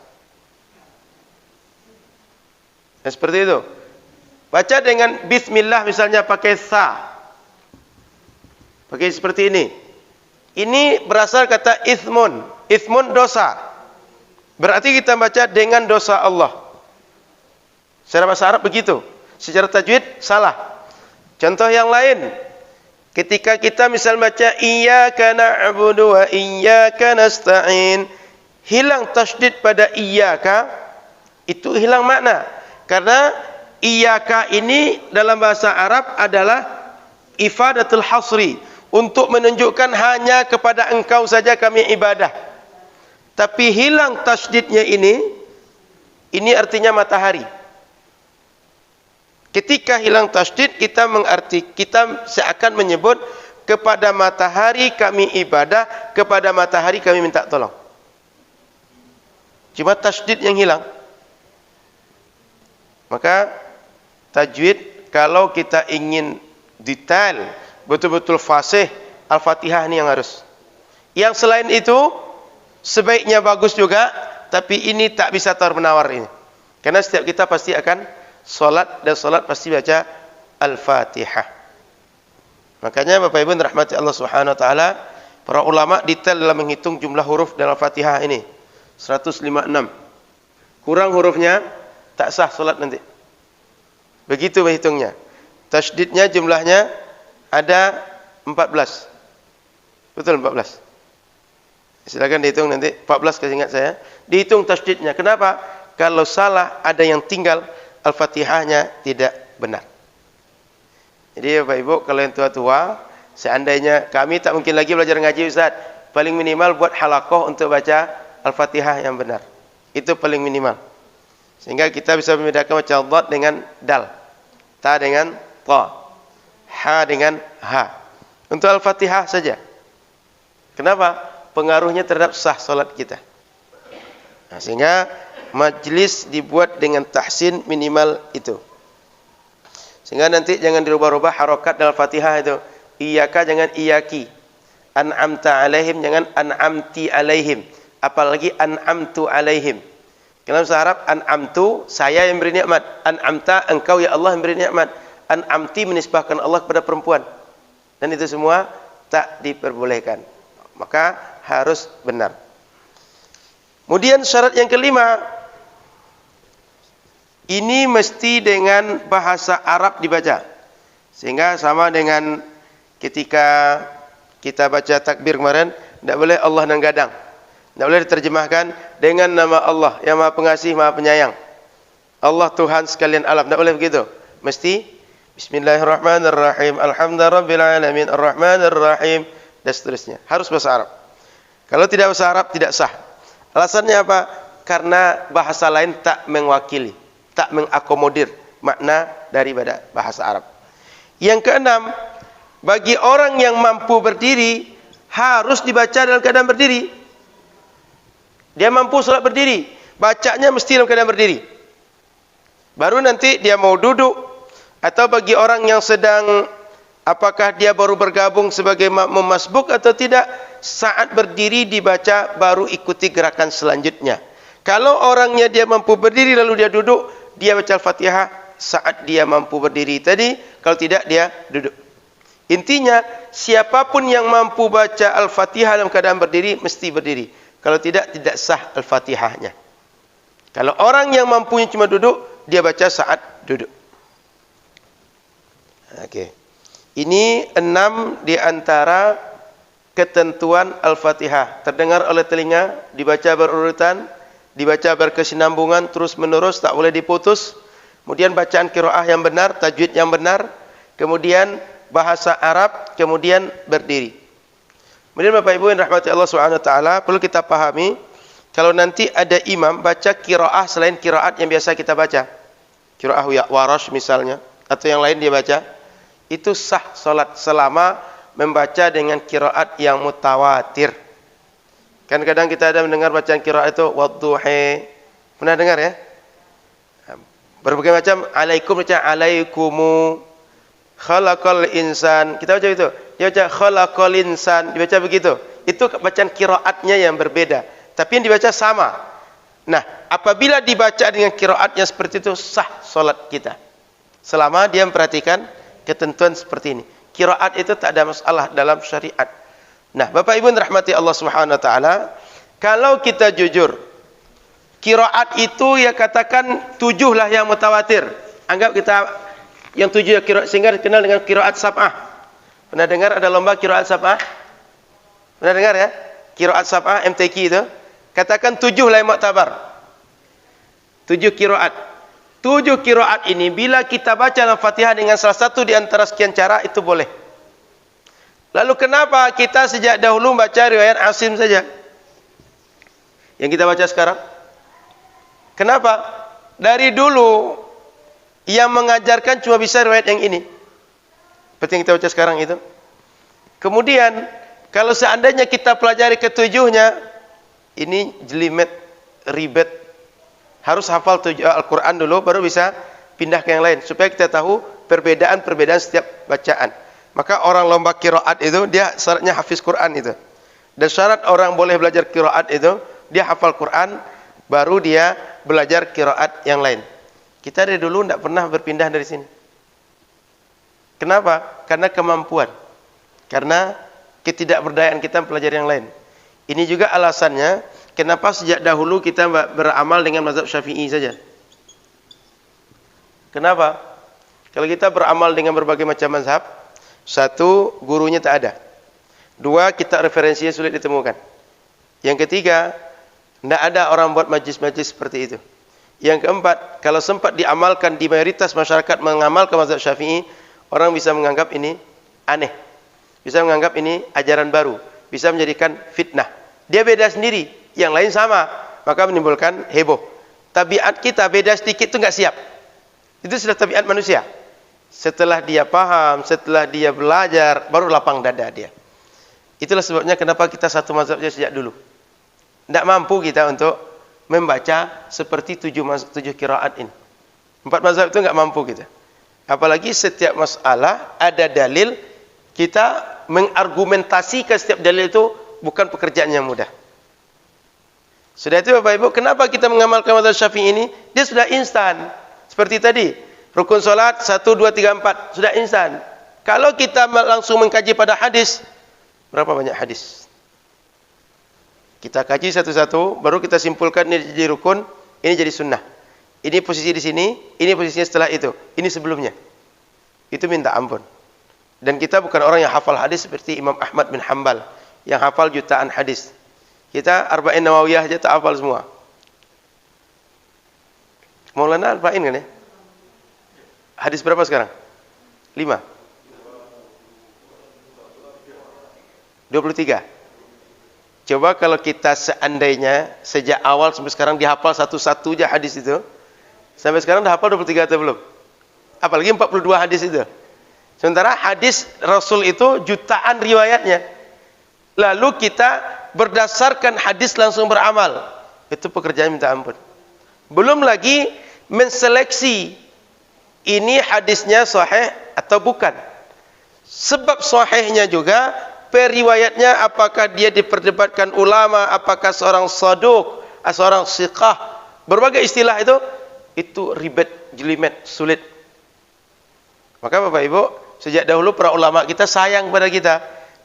Ya, seperti itu. Baca dengan bismillah misalnya pakai sa. Pakai seperti ini. Ini berasal kata ithmun. Ithmun dosa. Berarti kita baca dengan dosa Allah. Secara bahasa Arab begitu. Secara tajwid salah. Contoh yang lain. Ketika kita misal baca iyyaka na'budu wa iyyaka nasta'in, hilang tasydid pada iyyaka, itu hilang makna. Karena iyyaka ini dalam bahasa Arab adalah ifadatul hasri, untuk menunjukkan hanya kepada engkau saja kami ibadah. Tapi hilang tasydidnya ini artinya matahari. Ketika hilang tasydid, kita seakan menyebut kepada matahari kami ibadah, kepada matahari kami minta tolong. Cuma tasydid yang hilang. Maka tajwid kalau kita ingin detail, betul-betul fasih, Al-Fatihah ini yang harus. Yang selain itu sebaiknya bagus juga, tapi ini tak bisa tawar-menawar ini. Karena setiap kita pasti akan salat dan salat pasti baca Al-Fatihah. Makanya Bapak Ibu rahmati Allah Subhanahu wa taala, para ulama detail dalam menghitung jumlah huruf dalam Fatihah ini. 156. Kurang hurufnya tak sah salat nanti. Begitu berhitungnya. Tasydidnya jumlahnya ada 14. Betul 14. Silakan dihitung nanti 14 kalau ingat saya. Dihitung tasydidnya. Kenapa? Kalau salah ada yang tinggal, Al-Fatihahnya tidak benar. Jadi Bapak Ibu, kalau yang tua-tua, seandainya kami tak mungkin lagi belajar ngaji Ustaz, paling minimal buat halaqah untuk baca Al-Fatihah yang benar. Itu paling minimal. Sehingga kita bisa membedakan baca dhad dengan dal, ta dengan ta, ha dengan ha. Untuk Al-Fatihah saja. Kenapa? Pengaruhnya terhadap sah salat kita. Nah, sehingga majlis dibuat dengan tahsin minimal itu. Sehingga nanti jangan dirubah-rubah harokat dalam Fatihah itu. Iyaka jangan iyaki. An'amta alaihim jangan an'amti alaihim. Apalagi an'amtu alaihim. Dalam bahasa Arab an'amtu saya yang beri nikmat. An'amta engkau ya Allah yang beri nikmat. An'amti menisbahkan Allah kepada perempuan. Dan itu semua tak diperbolehkan. Maka harus benar. Kemudian syarat yang kelima, ini mesti dengan bahasa Arab dibaca. Sehingga sama dengan ketika kita baca takbir kemarin, tidak boleh Allah dan gadang. Tidak boleh diterjemahkan dengan nama Allah yang Maha Pengasih, Maha Penyayang. Allah Tuhan sekalian alam. Tidak boleh begitu. Mesti Bismillahirrahmanirrahim. Alhamdulillahirabbil alamin. Arrahmanirrahim dan seterusnya. Harus bahasa Arab. Kalau tidak bahasa Arab tidak sah. Alasannya apa? Karena bahasa lain tak mewakili, tak mengakomodir makna daripada bahasa Arab. Yang keenam, bagi orang yang mampu berdiri harus dibaca dalam keadaan berdiri. Dia mampu salat berdiri, bacanya mesti dalam keadaan berdiri. Baru nanti dia mau duduk, atau bagi orang yang sedang apakah dia baru bergabung sebagai makmum masbuk atau tidak, saat berdiri dibaca baru ikuti gerakan selanjutnya. Kalau orangnya dia mampu berdiri lalu dia duduk, dia baca Al-Fatihah saat dia mampu berdiri tadi, kalau tidak dia duduk. Intinya siapapun yang mampu baca Al-Fatihah dalam keadaan berdiri mesti berdiri. Kalau tidak, tidak sah Al-Fatihahnya. Kalau orang yang mampunya cuma duduk, dia baca saat duduk. Oke. Ini 6 di antara ketentuan Al-Fatihah. Terdengar oleh telinga, dibaca berurutan, dibaca berkesinambungan, terus menerus, tak boleh diputus. Kemudian bacaan qiraah yang benar, tajwid yang benar. Kemudian bahasa Arab, kemudian berdiri. Kemudian Bapak Ibu yang rahmati Allah Subhanahu wa taala, perlu kita pahami kalau nanti ada imam baca qiraah selain qiraat yang biasa kita baca. Qiraah Warash misalnya atau yang lain dia baca, itu sah salat selama membaca dengan qiraat yang mutawatir. Kan kadang kita ada mendengar bacaan qiraat itu wadduhi. Pernah dengar ya? Berbagai macam alaikum baca alaikumu, khalaqal insan. Kita baca itu. Dia baca khalaqal insan, dibaca begitu. Itu bacaan qiraatnya yang berbeda, tapi yang dibaca sama. Nah, apabila dibaca dengan qiraat yang seperti itu sah salat kita. Selama dia memperhatikan ketentuan seperti ini. Qiraat itu tak ada masalah dalam syariat. Nah, Bapak Ibu rahmati Allah Subhanahu wa taala, kalau kita jujur, qiraat itu ya katakan 7 lah yang mutawatir. Anggap kita yang 7 ya qiraat, sehingga dikenal dengan qiraat sab'ah. Pernah dengar ada lomba qiraat sab'ah? Pernah dengar ya? Qiraat sab'ah MTQ itu. Katakan 7 lah yang muktabar. 7 qiraat. 7 qiraat ini bila kita baca dalam Fatihah dengan salah satu di antara sekian cara itu boleh. Lalu kenapa kita sejak dahulu baca riwayat Asim saja? Yang kita baca sekarang? Kenapa? Dari dulu yang mengajarkan cuma bisa riwayat yang ini. Seperti yang kita baca sekarang itu. Kemudian kalau seandainya kita pelajari ketujuhnya, ini jelimet, ribet. Harus hafal Al-Quran dulu, baru bisa pindah ke yang lain. Supaya kita tahu perbedaan-perbedaan setiap bacaan. Maka orang lomba qiraat itu, dia syaratnya hafiz Quran itu. Dan syarat orang boleh belajar qiraat itu, dia hafal Quran, baru dia belajar qiraat yang lain. Kita dari dulu tidak pernah berpindah dari sini. Kenapa? Karena kemampuan. Karena ketidakberdayaan kita mempelajari yang lain. Ini juga alasannya kenapa sejak dahulu kita beramal dengan mazhab Syafi'i saja. Kenapa? Kalau kita beramal dengan berbagai macam mazhab, satu, gurunya tak ada. Dua, kita referensinya sulit ditemukan. Yang ketiga, tidak ada orang buat majlis-majlis seperti itu. Yang keempat, kalau sempat diamalkan di mayoritas masyarakat mengamalkan mazhab Syafi'i, orang bisa menganggap ini aneh. Bisa menganggap ini ajaran baru. Bisa menjadikan fitnah. Dia beda sendiri, yang lain sama. Maka menimbulkan heboh. Tabiat kita beda sedikit itu nggak siap. Itu sudah tabiat manusia. Setelah dia paham, setelah dia belajar, baru lapang dada dia. Itulah sebabnya kenapa kita satu mazhabnya sejak dulu. Tidak mampu kita untuk membaca seperti tujuh qiraat ini. 4 mazhab itu nggak mampu kita. Apalagi setiap masalah ada dalil, kita mengargumentasikan setiap dalil itu bukan pekerjaan yang mudah. Sudah itu Bapak Ibu, kenapa kita mengamalkan mazhab Syafi'i ini? Dia sudah instan. Seperti tadi, rukun salat 1, 2, 3, 4 sudah instan. Kalau kita langsung mengkaji pada hadis, berapa banyak hadis? Kita kaji satu-satu, baru kita simpulkan ini jadi rukun, ini jadi sunnah. Ini posisi di sini, ini posisinya setelah itu, ini sebelumnya. Itu minta ampun. Dan kita bukan orang yang hafal hadis seperti Imam Ahmad bin Hanbal yang hafal jutaan hadis. Kita Arba'in Nawawiyah aja tak hafal semua. Maulana Arba'in kan ya? Hadis berapa sekarang? 5. 23. Coba kalau kita seandainya sejak awal sampai sekarang dihafal satu-satu aja hadis itu. Sampai sekarang dah hafal 23 atau belum? Apalagi 42 hadis itu. Sementara hadis Rasul itu jutaan riwayatnya. Lalu kita berdasarkan hadis langsung beramal. Itu pekerjaan minta ampun. Belum lagi menseleksi ini hadisnya sahih atau bukan. Sebab sahihnya juga periwayatnya apakah dia diperdebatkan ulama, apakah seorang saduq, seorang siqah. Berbagai istilah itu ribet, jelimet, sulit. Maka Bapak Ibu, sejak dahulu para ulama kita sayang kepada kita.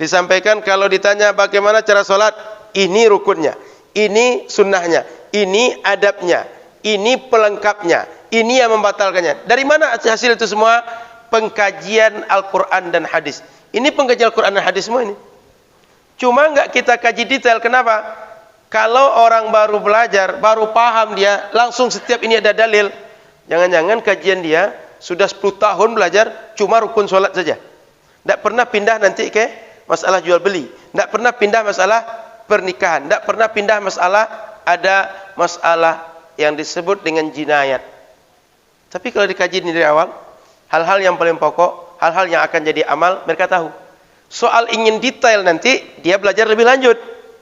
Disampaikan kalau ditanya bagaimana cara sholat, ini rukunnya, ini sunnahnya, ini adabnya, ini pelengkapnya, ini yang membatalkannya. Dari mana hasil itu semua? Pengkajian Al-Quran dan hadis. Ini pengkajian Al-Quran dan hadis semua ini. Cuma enggak kita kaji detail. Kenapa? Kalau orang baru belajar, baru paham dia, langsung setiap ini ada dalil. Jangan-jangan kajian dia sudah 10 tahun belajar, cuma rukun sholat saja. Tidak pernah pindah nanti ke masalah jual beli. Tidak pernah pindah masalah pernikahan. Tidak pernah pindah masalah ada masalah yang disebut dengan jinayat. Tapi kalau dikaji dari awal, hal-hal yang paling pokok, hal-hal yang akan jadi amal, mereka tahu. Soal ingin detail nanti, dia belajar lebih lanjut.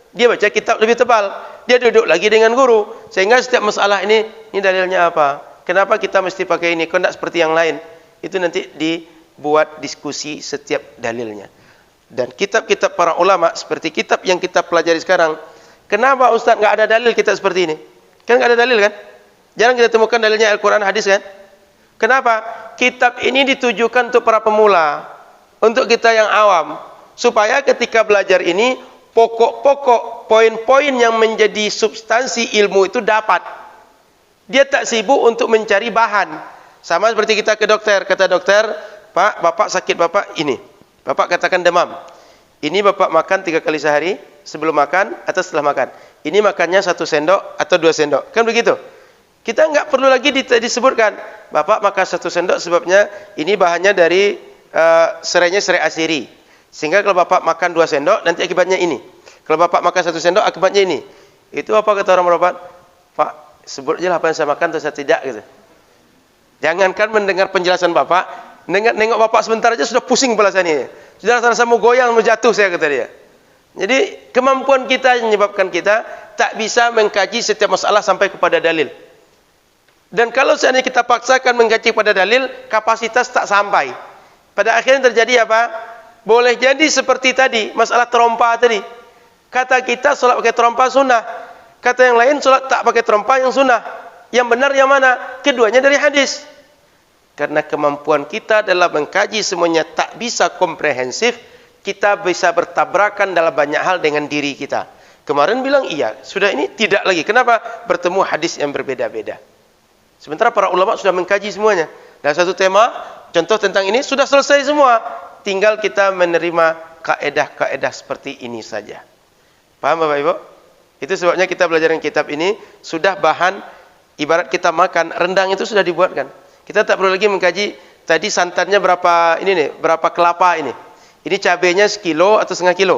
Dia baca kitab lebih tebal. Dia duduk lagi dengan guru. Sehingga setiap masalah ini dalilnya apa? Kenapa kita mesti pakai ini? Kok tidak seperti yang lain? Itu nanti dibuat diskusi setiap dalilnya. Dan kitab-kitab para ulama, seperti kitab yang kita pelajari sekarang. Kenapa Ustaz nggak ada dalil kita seperti ini? Kan nggak ada dalil kan? Jarang kita temukan dalilnya Al-Quran, hadis kan? Kenapa? Kitab ini ditujukan untuk para pemula, untuk kita yang awam, supaya ketika belajar ini pokok-pokok, poin-poin yang menjadi substansi ilmu itu dapat. Dia tak sibuk untuk mencari bahan. Sama seperti kita ke dokter, kata dokter, Pak, Bapak sakit Bapak ini. Bapak katakan demam. Ini Bapak makan 3 kali sehari, sebelum makan atau setelah makan. Ini makannya 1 sendok atau 2 sendok. Kan begitu? Kita enggak perlu lagi disebutkan, Bapak makan 1 sendok sebabnya ini bahannya dari serainya serai asiri. Sehingga kalau Bapak makan 2 sendok, nanti akibatnya ini. Kalau Bapak makan 1 sendok, akibatnya ini. Itu apa kata orang berobat? Pak, sebut aja apa yang saya makan atau saya tidak gitu. Jangankan mendengar penjelasan Bapak, nengok Bapak sebentar aja sudah pusing kepala saya ini. Sudah rasa mau goyang, mau jatuh saya kata dia. Jadi kemampuan kita menyebabkan kita tak bisa mengkaji setiap masalah sampai kepada dalil. Dan kalau seandainya kita paksakan mengkaji pada dalil, kapasitas tak sampai. Pada akhirnya terjadi apa? Boleh jadi seperti tadi, masalah terompa tadi. Kata kita solat pakai terompa sunnah. Kata yang lain solat tak pakai terompa yang sunnah. Yang benar yang mana? Keduanya dari hadis. Karena kemampuan kita dalam mengkaji semuanya tak bisa komprehensif, kita bisa bertabrakan dalam banyak hal dengan diri kita. Kemarin bilang iya, sudah ini tidak lagi. Kenapa? Bertemu hadis yang berbeda-beda. Sementara para ulama sudah mengkaji semuanya. Dan satu tema, contoh tentang ini sudah selesai semua. Tinggal kita menerima kaedah-kaedah seperti ini saja. Paham Bapak Ibu? Itu sebabnya kita belajar kitab ini sudah bahan, ibarat kita makan, rendang itu sudah dibuatkan. Kita tak perlu lagi mengkaji tadi santannya berapa ini nih, berapa kelapa ini. Ini cabenya sekilo atau setengah kilo.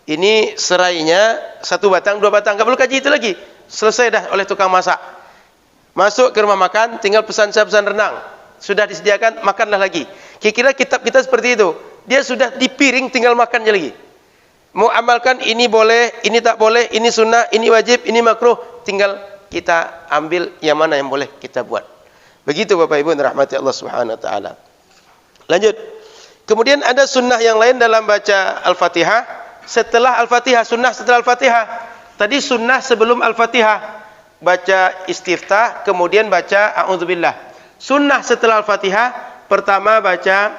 Ini serainya 1 batang, 2 batang. Tak perlu kaji itu lagi. Selesai dah oleh tukang masak. Masuk ke rumah makan, tinggal pesan rendang. Sudah disediakan, makanlah lagi. Kira-kira kitab kita seperti itu. Dia sudah di piring, tinggal makannya lagi. Mau amalkan ini boleh, ini tak boleh, ini sunnah, ini wajib, ini makruh. Tinggal kita ambil yang mana yang boleh kita buat. Begitu Bapak Ibu rahmati Allah Subhanahu wa taala. Lanjut. Kemudian ada sunnah yang lain dalam baca Al-Fatihah. Setelah Al-Fatihah, sunnah setelah Al-Fatihah. Tadi sunnah sebelum Al-Fatihah. Baca istiftah, kemudian baca a'udzubillah. Sunnah setelah Al-Fatihah, pertama baca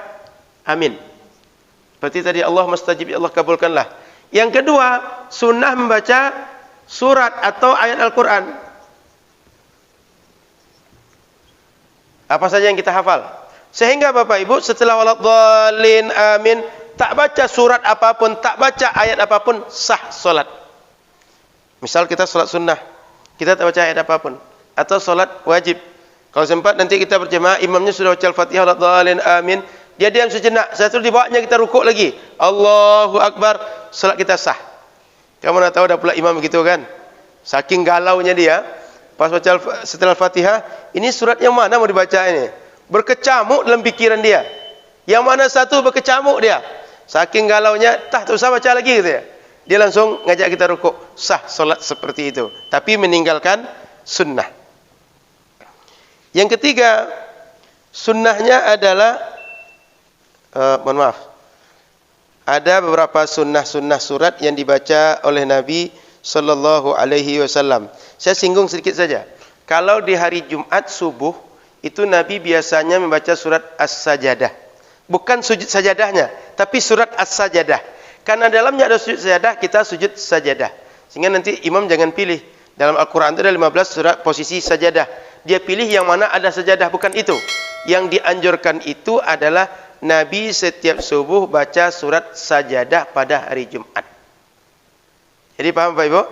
amin. Seperti tadi Allah mustajib, ya Allah kabulkanlah. Yang kedua, sunnah membaca surat atau ayat Al-Quran. Apa saja yang kita hafal. Sehingga Bapak Ibu setelah waladhdallin amin, tak baca surat apapun, tak baca ayat apapun, sah solat. Misal kita solat sunnah, kita tak baca ayat apapun. Atau solat wajib. Kalau sempat nanti kita berjemaah, imamnya sudah baca Al-Fatihah, waladhdallin amin, dia diam sejenak, setelah dibawanya kita rukuk lagi. Allahu Akbar, solat kita sah. Kamu nak tahu dah pula imam begitu kan? Saking galaunya dia, pas baca setelah Al-Fatihah, ini surat yang mana mau dibaca ini? Berkecamuk dalam pikiran dia. Yang mana satu berkecamuk dia. Saking galaunya, tak usah baca lagi gitu ya. Dia langsung ngajak kita rukuk. Sah solat seperti itu. Tapi meninggalkan sunnah. Yang ketiga, sunnahnya adalah mohon maaf. Ada beberapa sunnah-sunnah surat yang dibaca oleh Nabi sallallahu alaihi wasallam. Saya singgung sedikit saja. Kalau di hari Jumat subuh, itu Nabi biasanya membaca surat As-Sajadah. Bukan sujud sajadahnya, tapi surat As-Sajadah. Karena dalamnya ada sujud sajadah, kita sujud sajadah. Sehingga nanti imam jangan pilih. Dalam Al-Quran itu ada 15 surat posisi sajadah. Dia pilih yang mana ada sajadah, bukan itu. Yang dianjurkan itu adalah Nabi setiap subuh baca surat sajadah pada hari Jumat. Jadi paham Pak Ibu?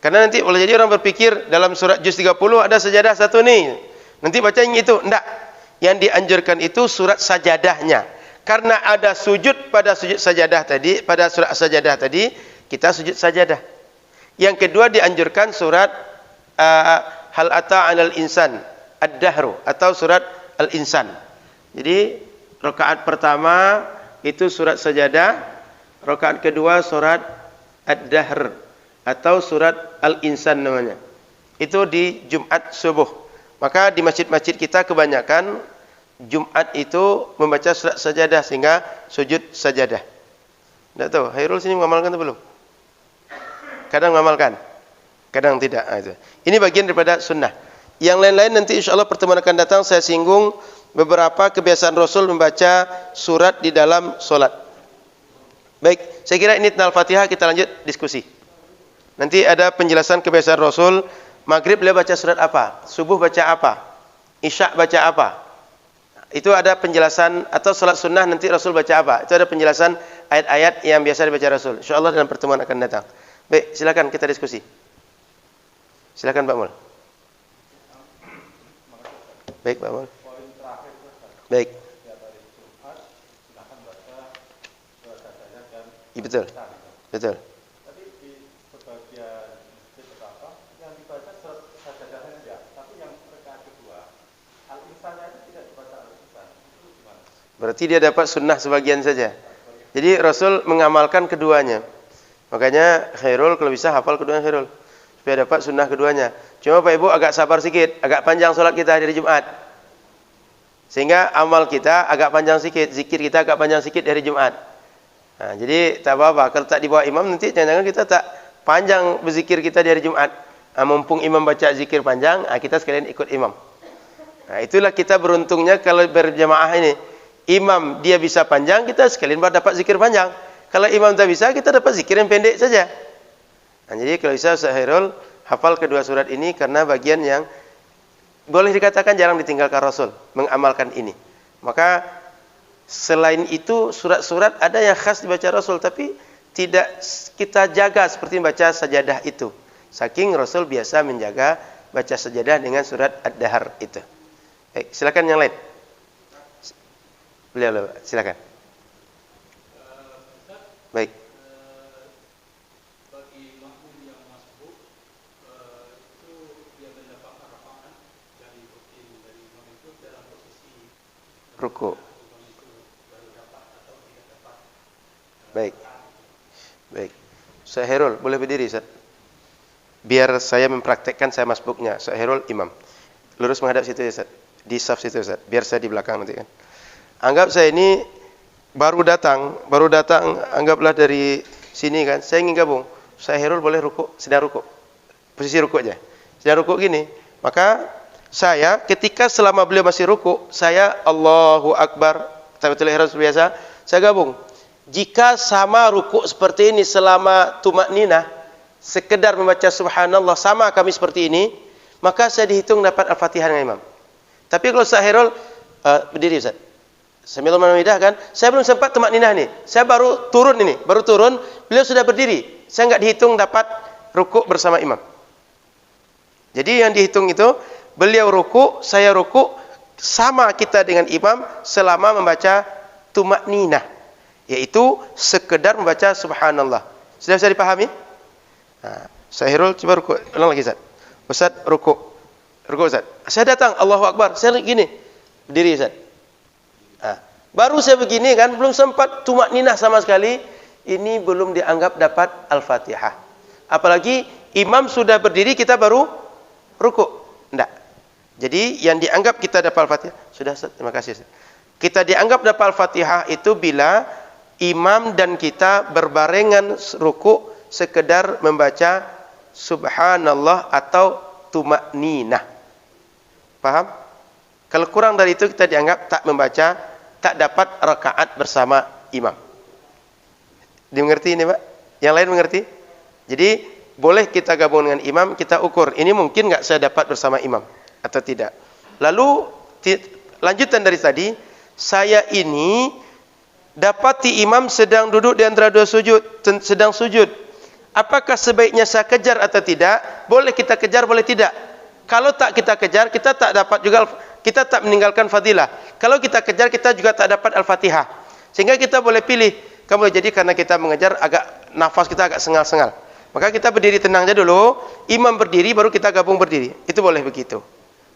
Karena nanti boleh jadi orang berpikir dalam surat juz 30 ada sajadah satu nih. Nanti baca yang itu. Enggak. Yang dianjurkan itu surat sajadahnya. Karena ada sujud pada sujud sajadah tadi, pada surat sajadah tadi, kita sujud sajadah. Yang kedua dianjurkan surat Hal Ata 'alal Insan Ad-Dahru atau surat Al-Insan. Jadi rakaat pertama itu surat sajadah, rakaat kedua surat Ad-Dahr atau surat Al-Insan namanya. Itu di Jumat subuh. Maka di masjid-masjid kita kebanyakan Jumat itu membaca surat sajadah sehingga sujud sajadah. Tidak tahu, Hairul sini mengamalkan atau belum? Kadang mengamalkan, kadang tidak. Ini bagian daripada sunnah. Yang lain-lain nanti insya Allah pertemuan akan datang saya singgung beberapa kebiasaan Rasul membaca surat di dalam solat. Baik, saya kira ini tentang Al-Fatihah, kita lanjut diskusi. Nanti ada penjelasan kebiasaan Rasul. Maghrib beliau baca surat apa? Subuh baca apa? Isya baca apa? Itu ada penjelasan, atau salat sunnah nanti Rasul baca apa? Itu ada penjelasan ayat-ayat yang biasa dibaca Rasul. InsyaAllah dalam pertemuan akan datang. Baik, silakan kita diskusi. Silakan Pak Mul. Baik Pak Mul. Baik. Ya, betul. Betul. Tapi di sebagian beberapa yang dibaca surat sajadahnya ya, tapi yang rakaat kedua Al-Insannya itu tidak dibaca Al-Insan. Itu gimana? Berarti dia dapat sunnah sebagian saja. Jadi Rasul mengamalkan keduanya. Makanya Khairul kalau bisa hafal keduanya Khairul, supaya dapat sunnah keduanya. Cuma Pak Ibu agak sabar sedikit, agak panjang solat kita hari Jumat. Sehingga amal kita agak panjang sedikit, zikir kita agak panjang sedikit dari Jumat. Nah, jadi tak apa-apa, kalau tak dibawa imam nanti jangan-jangan kita tak panjang berzikir kita di hari Jumat. Mumpung imam baca zikir panjang, kita sekalian ikut imam. Nah, itulah kita beruntungnya kalau berjamaah ini. Imam dia bisa panjang, kita sekalian dapat zikir panjang. Kalau imam tak bisa, kita dapat zikir yang pendek saja. Nah, jadi kalau bisa Ustaz Khairul hafal kedua surat ini karena bagian yang boleh dikatakan jarang ditinggalkan Rasul mengamalkan ini. Maka selain itu surat-surat ada yang khas dibaca Rasul tapi tidak kita jaga seperti baca sajadah itu. Saking Rasul biasa menjaga baca sajadah dengan surat Ad-Dahr itu. Baik, silakan yang lain. Beliau, silakan. Baik. Bagi makmum yang masbuk itu dia mendapatkan rakaat dari rutin dari imam itu dalam posisi Ruku. imam itu baru dapat atau tidak dapat. Baik. Baik. Ustaz Khairul, boleh berdiri, Ustaz? Biar saya mempraktekkan saya masbuknya. Ustaz Khairul imam. Lurus menghadap situ ya, Ustaz. Di saf situ, Ustaz. Biar saya di belakang nanti kan. Anggap saya ini baru datang, anggaplah dari sini kan. Saya ingin gabung. Ustaz Khairul boleh ruku, sedang ruku. Posisi ruku aja. Sedang ruku gini. Maka saya ketika selama beliau masih ruku, saya Allahu Akbar, takbiratul ihram biasa, saya gabung. Jika sama ruku seperti ini selama tumakninah, sekedar membaca subhanallah sama kami seperti ini, maka saya dihitung dapat Al-Fatihah dengan imam. Tapi kalau Ustaz Khairul berdiri, Ustaz. Sambil memidah kan, saya belum sempat tumakninah nih. Saya baru turun, beliau sudah berdiri. Saya enggak dihitung dapat ruku bersama imam. Jadi yang dihitung itu beliau ruku, saya ruku, sama kita dengan imam selama membaca tumakninah, yaitu sekedar membaca subhanallah. Sudah bisa dipahami? Nah, Sahirul coba ruku, ulang lagi Ustaz. Ustaz ruku Ustaz. Saya datang, Allahu Akbar, saya gini, berdiri Ustaz. Nah, baru saya begini kan, belum sempat tumakninah sama sekali, ini belum dianggap dapat Al-Fatihah. Apalagi imam sudah berdiri, kita baru ruku. Enggak. Jadi yang dianggap kita dapat Al-Fatihah, sudah Ustaz, terima kasih Ustaz. Kita dianggap dapat Al-Fatihah itu bila imam dan kita berbarengan ruku sekedar membaca subhanallah atau tumakninah. Paham? Kalau kurang dari itu kita dianggap tak membaca, tak dapat rakaat bersama imam. Dimengerti ini Pak? Yang lain mengerti? Jadi boleh kita gabung dengan imam, kita ukur. Ini mungkin enggak saya dapat bersama imam atau tidak. Lalu lanjutan dari tadi, saya ini dapati imam sedang duduk di antara dua sujud, sedang sujud. Apakah sebaiknya saya kejar atau tidak? Boleh kita kejar, boleh tidak. Kalau tak kita kejar, kita tak dapat juga, kita tak meninggalkan fadilah. Kalau kita kejar, kita juga tak dapat Al-Fatihah. Sehingga kita boleh pilih. Kamu jadi karena kita mengejar agak nafas kita agak sengal-sengal. Maka kita berdiri tenang aja dulu. Imam berdiri, baru kita gabung berdiri. Itu boleh begitu.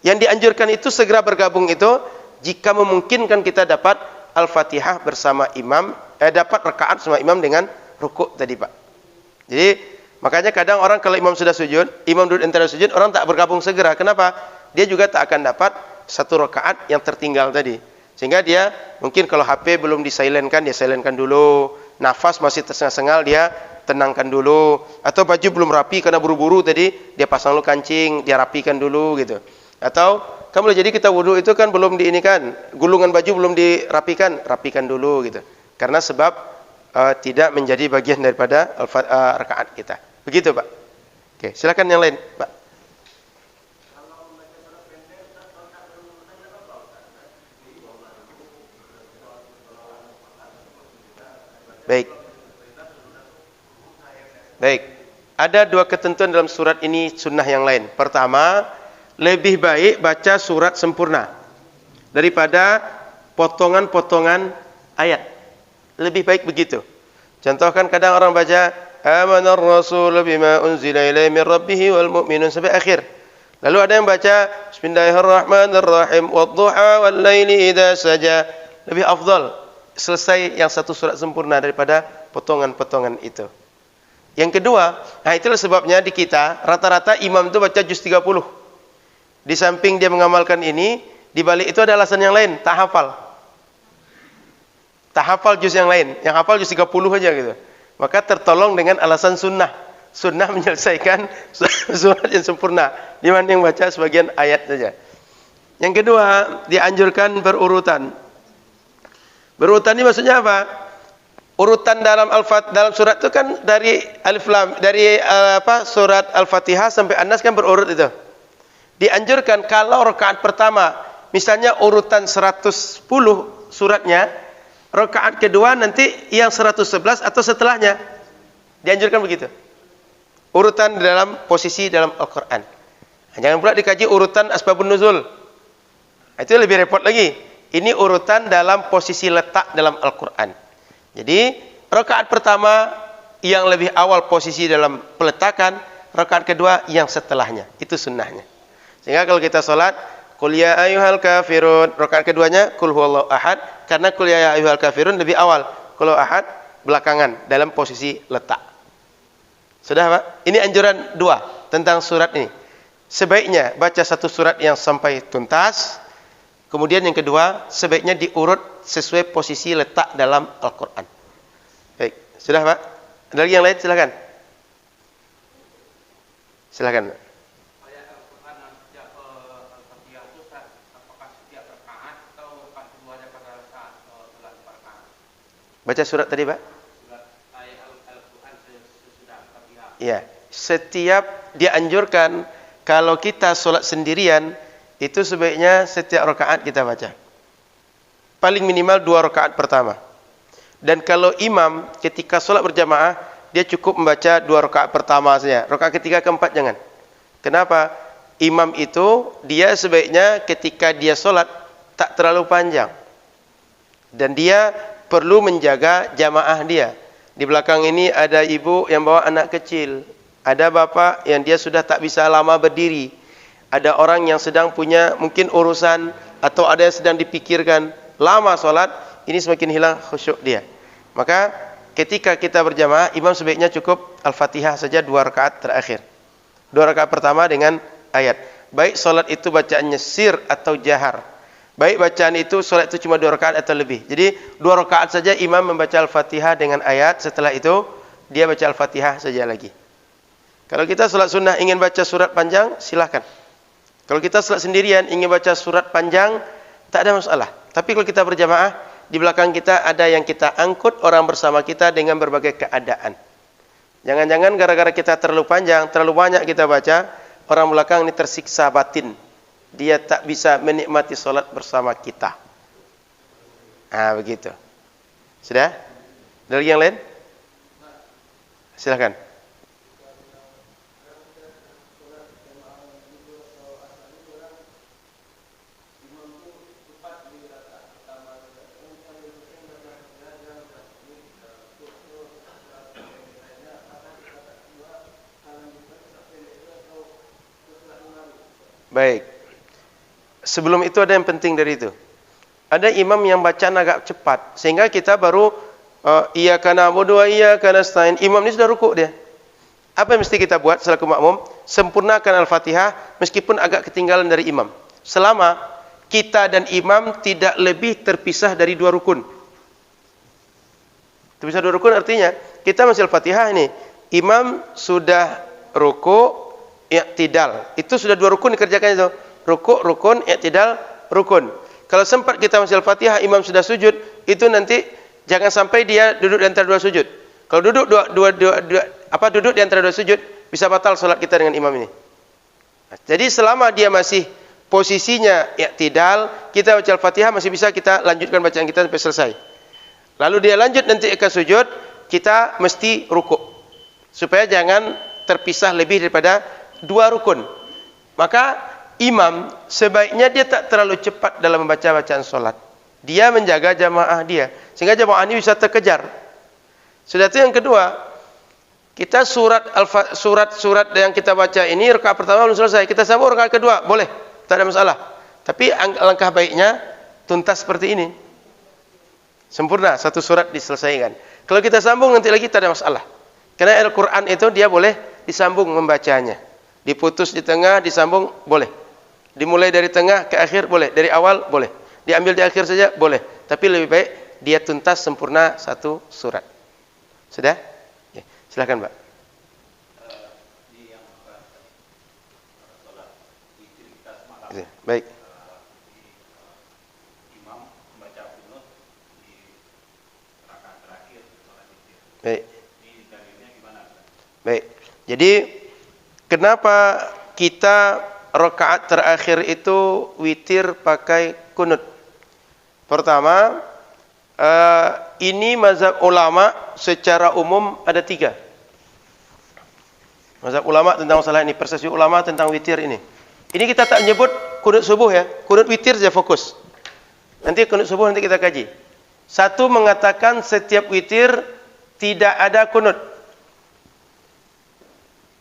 Yang dianjurkan itu segera bergabung itu jika memungkinkan kita dapat Al-Fatihah bersama imam, dapat rakaat sama imam dengan rukuk tadi Pak. Jadi makanya kadang orang kalau imam sudah sujud, imam duduk antara sujud, orang tak bergabung segera. Kenapa? Dia juga tak akan dapat satu rakaat yang tertinggal tadi. Sehingga dia mungkin kalau HP belum disilentkan, dia silentkan dulu. Nafas masih tersengal-sengal, dia tenangkan dulu. Atau baju belum rapi karena buru-buru tadi, dia pasang dulu kancing, dia rapikan dulu gitu. Atau kamu jadi kita wudu itu kan belum diinikan, gulungan baju belum dirapikan, rapikan dulu gitu. Karena sebab tidak menjadi bagian daripada rakaat kita. Begitu Pak. Oke, silakan yang lain Pak. Baik. Ada dua ketentuan dalam surat ini sunnah yang lain. Pertama, lebih baik baca surat sempurna daripada potongan-potongan ayat. Lebih baik begitu. Contoh kan kadang orang baca amanar rasul bima unzila ilaihi min rabbih wal mu'minun sampai akhir. Lalu ada yang baca bismillahirrahmanirrahim wadduha wal laili idza saja. Lebih afdal selesai yang satu surat sempurna daripada potongan-potongan itu. Yang kedua, nah itulah sebabnya di kita rata-rata imam itu baca juz 30. Di samping dia mengamalkan ini, di balik itu ada alasan yang lain, tak hafal. Tak hafal juz yang lain, yang hafal juz 30 aja gitu. Maka tertolong dengan alasan sunnah. sunnah menyelesaikan surat yang sempurna dibanding baca sebagian ayat saja. Yang kedua, dianjurkan berurutan. Berurutan ini maksudnya apa? Urutan dalam dalam surat itu kan dari alif lam, dari surat Al-Fatihah sampai An-Nas kan berurut itu. Dianjurkan kalau rakaat pertama, misalnya urutan 110 suratnya, rakaat kedua nanti yang 111 atau setelahnya. Dianjurkan begitu. Urutan dalam posisi dalam Al-Quran. Jangan pula dikaji urutan asbabun nuzul. Itu lebih repot lagi. Ini urutan dalam posisi letak dalam Al-Quran. Jadi, rakaat pertama yang lebih awal posisi dalam peletakan, rakaat kedua yang setelahnya. Itu sunnahnya. Sehingga kalau kita sholat, Qul ya ayyuhal kafirun, rakaat keduanya Qul huwallahu ahad, karena Qul ya ayyuhal kafirun lebih awal, Qul huwallahu ahad belakangan dalam posisi letak. Sudah, Pak? Ini anjuran 2 tentang surat ini. Sebaiknya baca satu surat yang sampai tuntas. Kemudian yang kedua, sebaiknya diurut sesuai posisi letak dalam Al-Quran. Baik, sudah Pak? Ada lagi yang lain? Silakan. Silakan. Ayat Al-Quran dan Al-Fatihah itu apakah setiap rakaat atau rakaat keduanya pada saat sholat rakaat? Baca surat tadi, Pak? Surat ayat Al-Quran sesudah Al-Fatihah. Ya, setiap dianjurkan kalau kita sholat sendirian, itu sebaiknya setiap rakaat kita baca. Paling minimal 2 rakaat pertama. Dan kalau imam ketika sholat berjamaah, dia cukup membaca 2 rakaat pertama saja. Rakaat ketiga keempat jangan. Kenapa? Imam itu dia sebaiknya ketika dia sholat tak terlalu panjang. Dan dia perlu menjaga jamaah dia. Di belakang ini ada ibu yang bawa anak kecil. Ada bapak yang dia sudah tak bisa lama berdiri. Ada orang yang sedang punya mungkin urusan atau ada yang sedang dipikirkan. Lama sholat, ini semakin hilang khusyuk dia. Maka ketika kita berjamaah, imam sebaiknya cukup Al-Fatihah saja 2 rakaat terakhir. 2 rakaat pertama dengan ayat. Baik sholat itu bacaannya sir atau jahar. Baik bacaan itu, sholat itu cuma 2 rakaat atau lebih. Jadi 2 rakaat saja imam membaca Al-Fatihah dengan ayat. Setelah itu, dia baca Al-Fatihah saja lagi. Kalau kita sholat sunnah ingin baca surat panjang, silahkan. Kalau kita sholat sendirian ingin baca surat panjang, tak ada masalah. Tapi kalau kita berjamaah, di belakang kita ada yang kita angkut orang bersama kita dengan berbagai keadaan. Jangan-jangan gara-gara kita terlalu panjang, terlalu banyak kita baca, orang belakang ini tersiksa batin. Dia tak bisa menikmati sholat bersama kita. Begitu. Sudah? Ada lagi yang lain? Silakan. Baik. Sebelum itu ada yang penting dari itu. Ada imam yang bacaan agak cepat sehingga kita baru iyyaka na'budu wa iyyaka nasta'in. Imam ini sudah rukuk dia. Apa yang mesti kita buat selaku makmum? Sempurnakan Al-Fatihah meskipun agak ketinggalan dari imam. Selama kita dan imam tidak lebih terpisah dari 2 rukun. Terpisah 2 rukun artinya kita masih Al-Fatihah ini. Imam sudah rukuk, i'tidal. Itu sudah 2 rukun dikerjakan itu. Rukuk, rukun, i'tidal, rukun. Kalau sempat kita masih Al-Fatihah, imam sudah sujud, itu nanti jangan sampai dia duduk di antara 2 sujud. Kalau duduk duduk di antara 2 sujud, bisa batal salat kita dengan imam ini. Jadi selama dia masih posisinya i'tidal, kita baca Al-Fatihah masih bisa kita lanjutkan bacaan kita sampai selesai. Lalu dia lanjut nanti ke sujud, kita mesti rukuk. Supaya jangan terpisah lebih daripada 2 rukun. Maka imam sebaiknya dia tak terlalu cepat dalam membaca bacaan solat. Dia menjaga jamaah dia sehingga jamaah ini bisa terkejar. Sudah itu yang kedua, kita surat yang kita baca ini rakaat pertama belum selesai, kita sambung rakaat kedua, boleh, tak ada masalah. Tapi alangkah baiknya tuntas seperti ini. Sempurna satu surat diselesaikan. Kalau kita sambung nanti lagi tak ada masalah. Karena Al-Quran itu dia boleh disambung membacanya. Diputus di tengah, disambung, boleh. Dimulai dari tengah ke akhir, boleh. Dari awal, boleh. Diambil di akhir saja, boleh. Tapi lebih baik dia tuntas sempurna satu surat. Sudah? Ya. Silakan, Mbak. Baik. Imam membaca kunut di rakaat terakhir sholat witir. Baik. Ini dalilnya gimana? Baik. Jadi kenapa kita rakaat terakhir itu witir pakai kunut? Pertama, ini mazhab ulama secara umum ada 3. Mazhab ulama tentang masalah ini, persepsi ulama tentang witir ini. Ini kita tak menyebut kunut subuh ya, kunut witir saja fokus. Nanti kunut subuh nanti kita kaji. Satu mengatakan setiap witir tidak ada kunut.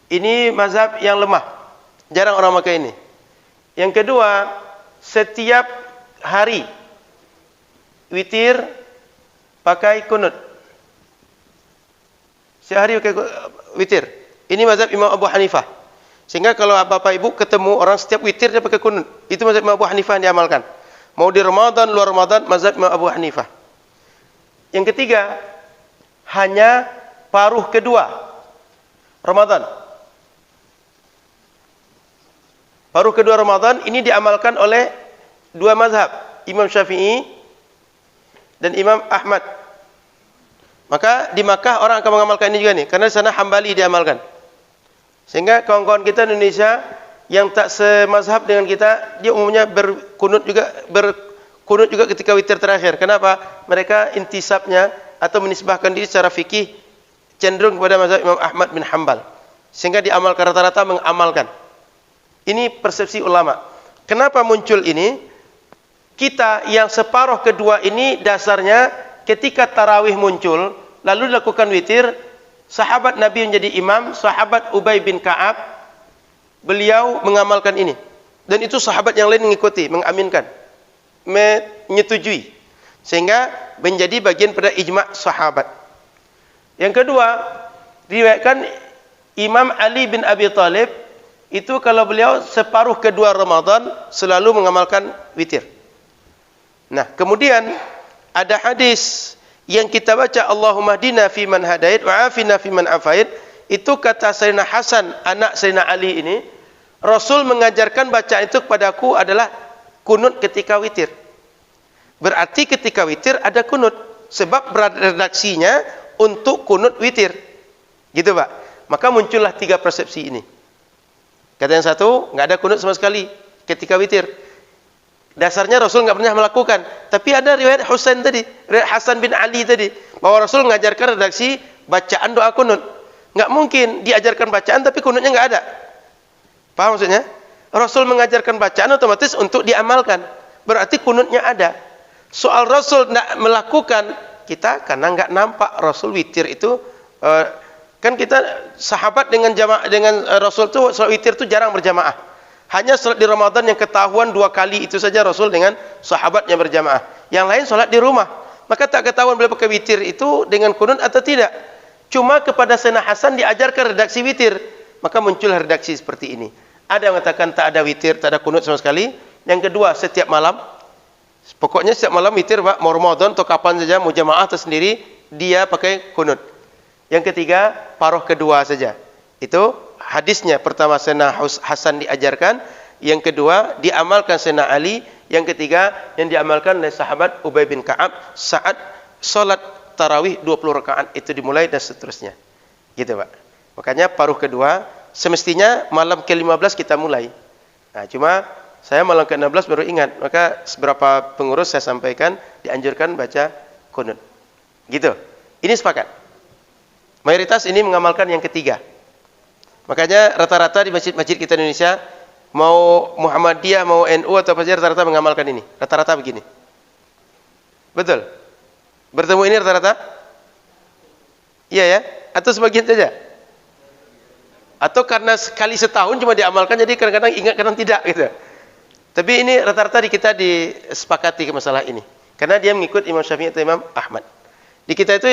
Ini mazhab yang lemah. Jarang orang pakai ini. Yang kedua, setiap hari witir pakai kunut. Sehari pakai witir. Ini mazhab Imam Abu Hanifah. Sehingga kalau Bapak Ibu ketemu orang setiap witir dia pakai kunut. Itu mazhab Imam Abu Hanifah yang diamalkan. Mau di Ramadan, luar Ramadan, mazhab Imam Abu Hanifah. Yang ketiga, hanya paruh kedua Ramadan. Paruh kedua Ramadan ini diamalkan oleh 2 mazhab, Imam Syafi'i dan Imam Ahmad. Maka di Makkah orang akan mengamalkan ini juga nih, karena di sana Hambali diamalkan. Sehingga kawan-kawan kita Indonesia yang tak semazhab dengan kita, dia umumnya berkunut juga ketika witir terakhir. Kenapa? Mereka intisabnya atau menisbahkan diri secara fikih cenderung kepada mazhab Imam Ahmad bin Hanbal. Sehingga diamalkan, rata-rata mengamalkan. Ini persepsi ulama. Kenapa muncul ini? Kita yang separuh kedua ini dasarnya ketika tarawih muncul, lalu dilakukan witir, sahabat Nabi menjadi imam, sahabat Ubay bin Ka'ab, beliau mengamalkan ini. Dan itu sahabat yang lain mengikuti, mengaminkan, menyetujui. Sehingga menjadi bagian pada ijma' sahabat. Yang kedua, diriwayatkan Imam Ali bin Abi Thalib, itu kalau beliau separuh kedua Ramadan selalu mengamalkan witir. Nah, kemudian ada hadis yang kita baca, Allahumma hdina fi man hadait wa afina fi man afait. Itu kata Sayyidina Hasan, anak Sayyidina Ali ini, Rasul mengajarkan bacaan itu kepadaku adalah kunut ketika witir. Berarti ketika witir ada kunut, sebab redaksinya untuk kunut witir. Gitu Pak. Maka muncullah 3 persepsi ini. Kata yang satu, enggak ada kunut sama sekali ketika witir. Dasarnya Rasul enggak pernah melakukan. Tapi ada riwayat Husain tadi, riwayat Hasan bin Ali tadi, bahwa Rasul mengajarkan redaksi bacaan doa kunut. Enggak mungkin diajarkan bacaan tapi kunutnya enggak ada. Paham maksudnya? Rasul mengajarkan bacaan otomatis untuk diamalkan. Berarti kunutnya ada. Soal Rasul enggak melakukan, kita karena enggak nampak Rasul witir itu kan kita sahabat dengan jamaah dengan Rasul itu salat witir itu jarang berjamaah. Hanya salat di Ramadan yang ketahuan 2 kali itu saja Rasul dengan sahabat yang berjamaah. Yang lain salat di rumah. Maka tak ketahuan beliau pakai witir itu dengan kunut atau tidak. Cuma kepada Sayyidina Hasan diajarkan redaksi witir. Maka muncul redaksi seperti ini. Ada yang mengatakan tak ada witir, tak ada kunut sama sekali. Yang kedua, setiap malam. Pokoknya setiap malam witir Pak, mau Ramadan atau kapan saja, mau jamaah atau sendiri, dia pakai kunut. Yang ketiga, paruh kedua saja. Itu hadisnya. Pertama Sayyidina Hasan diajarkan, yang kedua diamalkan Sayyidina Ali, yang ketiga yang diamalkan oleh sahabat Ubay bin Ka'ab saat salat tarawih 20 rakaat itu dimulai dan seterusnya. Gitu Pak. Makanya paruh kedua semestinya malam ke-15 kita mulai. Nah, cuma saya malam ke-16 baru ingat. Maka beberapa pengurus saya sampaikan dianjurkan baca kunut. Gitu. Ini sepakat. Mayoritas ini mengamalkan yang ketiga. Makanya rata-rata di masjid-masjid kita di Indonesia, mau Muhammadiyah, mau NU atau apa saja, rata-rata mengamalkan ini. Rata-rata begini. Betul? Bertemu ini rata-rata? Iya ya? Atau sebagian saja? Atau karena sekali setahun cuma diamalkan, jadi kadang-kadang ingat, kadang tidak gitu. Tapi ini rata-rata di kita disepakati ke masalah ini. Karena dia mengikut Imam Syafi'i atau Imam Ahmad. Di kita itu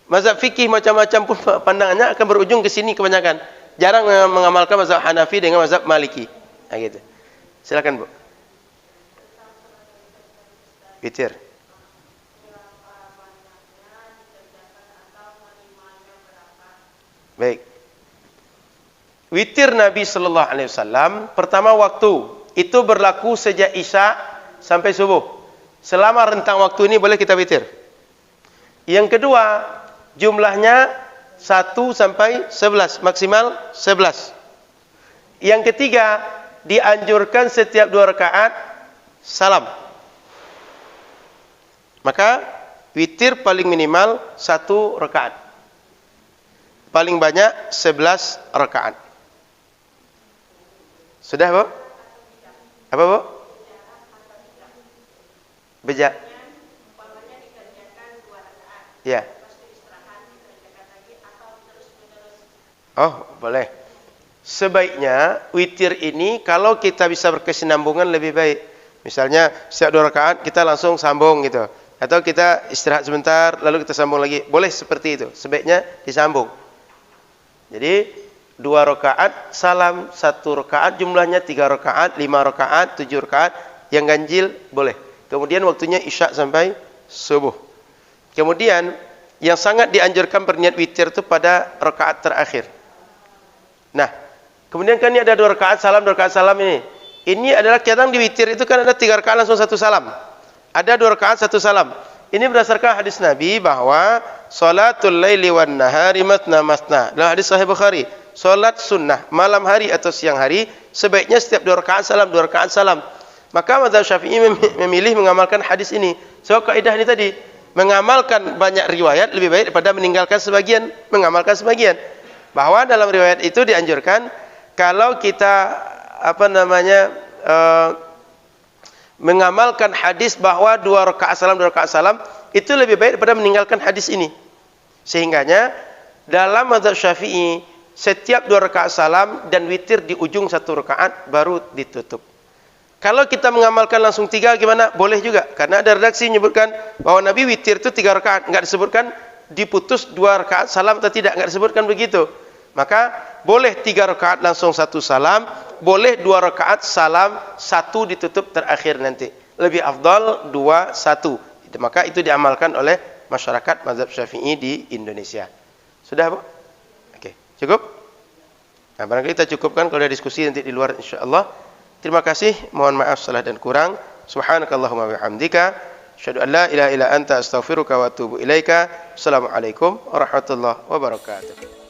mazhab fikih macam-macam pun pandangannya akan berujung ke sini kebanyakan. Jarang mengamalkan mazhab Hanafi dengan mazhab Maliki. Nah, gitu. Silakan Bu. Witir. Baik. Witir Nabi sallallahu alaihi wasallam pertama waktu itu berlaku sejak Isya sampai subuh. Selama rentang waktu ini boleh kita witir. Yang kedua, jumlahnya 1 sampai 11, maksimal 11. Yang ketiga, dianjurkan setiap 2 rakaat salam. Maka witir paling minimal 1 rakaat. Paling banyak 11 rakaat. Sudah, Bu? Apa, Bu? Beja. Ya. Oh, boleh. Sebaiknya witir ini kalau kita bisa berkesinambungan lebih baik. Misalnya setiap 2 rakaat kita langsung sambung gitu. Atau kita istirahat sebentar lalu kita sambung lagi. Boleh seperti itu. Sebaiknya disambung. Jadi 2 rakaat salam, 1 rakaat jumlahnya 3 rakaat, 5 rakaat, 7 rakaat. Yang ganjil boleh. Kemudian waktunya Isya sampai subuh. Kemudian yang sangat dianjurkan berniat witir itu pada rakaat terakhir. Nah, kemudian kan ini ada 2 rakaat salam, 2 rakaat salam ini. Ini adalah kadang di witir itu kan ada 3 rakaat langsung 1 salam. Ada 2 rakaat 1 salam. Ini berdasarkan hadis Nabi bahwa salatul laili wan nahari matna matna. Dalam hadis Sahih Bukhari, salat sunnah malam hari atau siang hari sebaiknya setiap 2 rakaat salam, 2 rakaat salam. Maka mazhab Syafi'i memilih mengamalkan hadis ini. So kaidah ini tadi, mengamalkan banyak riwayat lebih baik daripada meninggalkan sebagian, mengamalkan sebagian. Bahwa dalam riwayat itu dianjurkan kalau kita mengamalkan hadis bahwa 2 rakaat salam, 2 rakaat salam itu lebih baik daripada meninggalkan hadis ini. Sehingganya dalam mazhab Syafi'i setiap 2 rakaat salam dan witir di ujung 1 rakaat baru ditutup. Kalau kita mengamalkan langsung 3 gimana? Boleh juga. Karena ada redaksi menyebutkan bahwa Nabi witir itu 3 rakaat. Enggak disebutkan diputus 2 rakaat salam atau tidak. Enggak disebutkan begitu. Maka boleh 3 rakaat langsung 1 salam. Boleh 2 rakaat salam, 1 ditutup terakhir nanti. Lebih afdal 2, 1. Maka itu diamalkan oleh masyarakat mazhab Syafi'i di Indonesia. Sudah, Bu? Oke. Cukup? Nah, barangkali kita cukupkan kalau ada diskusi nanti di luar insyaallah. Terima kasih, mohon maaf salah dan kurang. Subhanakallahumma bihamdika, asyhadu an la ilaha illa anta astaghfiruka wa atubu ilaika. Assalamualaikum warahmatullahi wabarakatuh.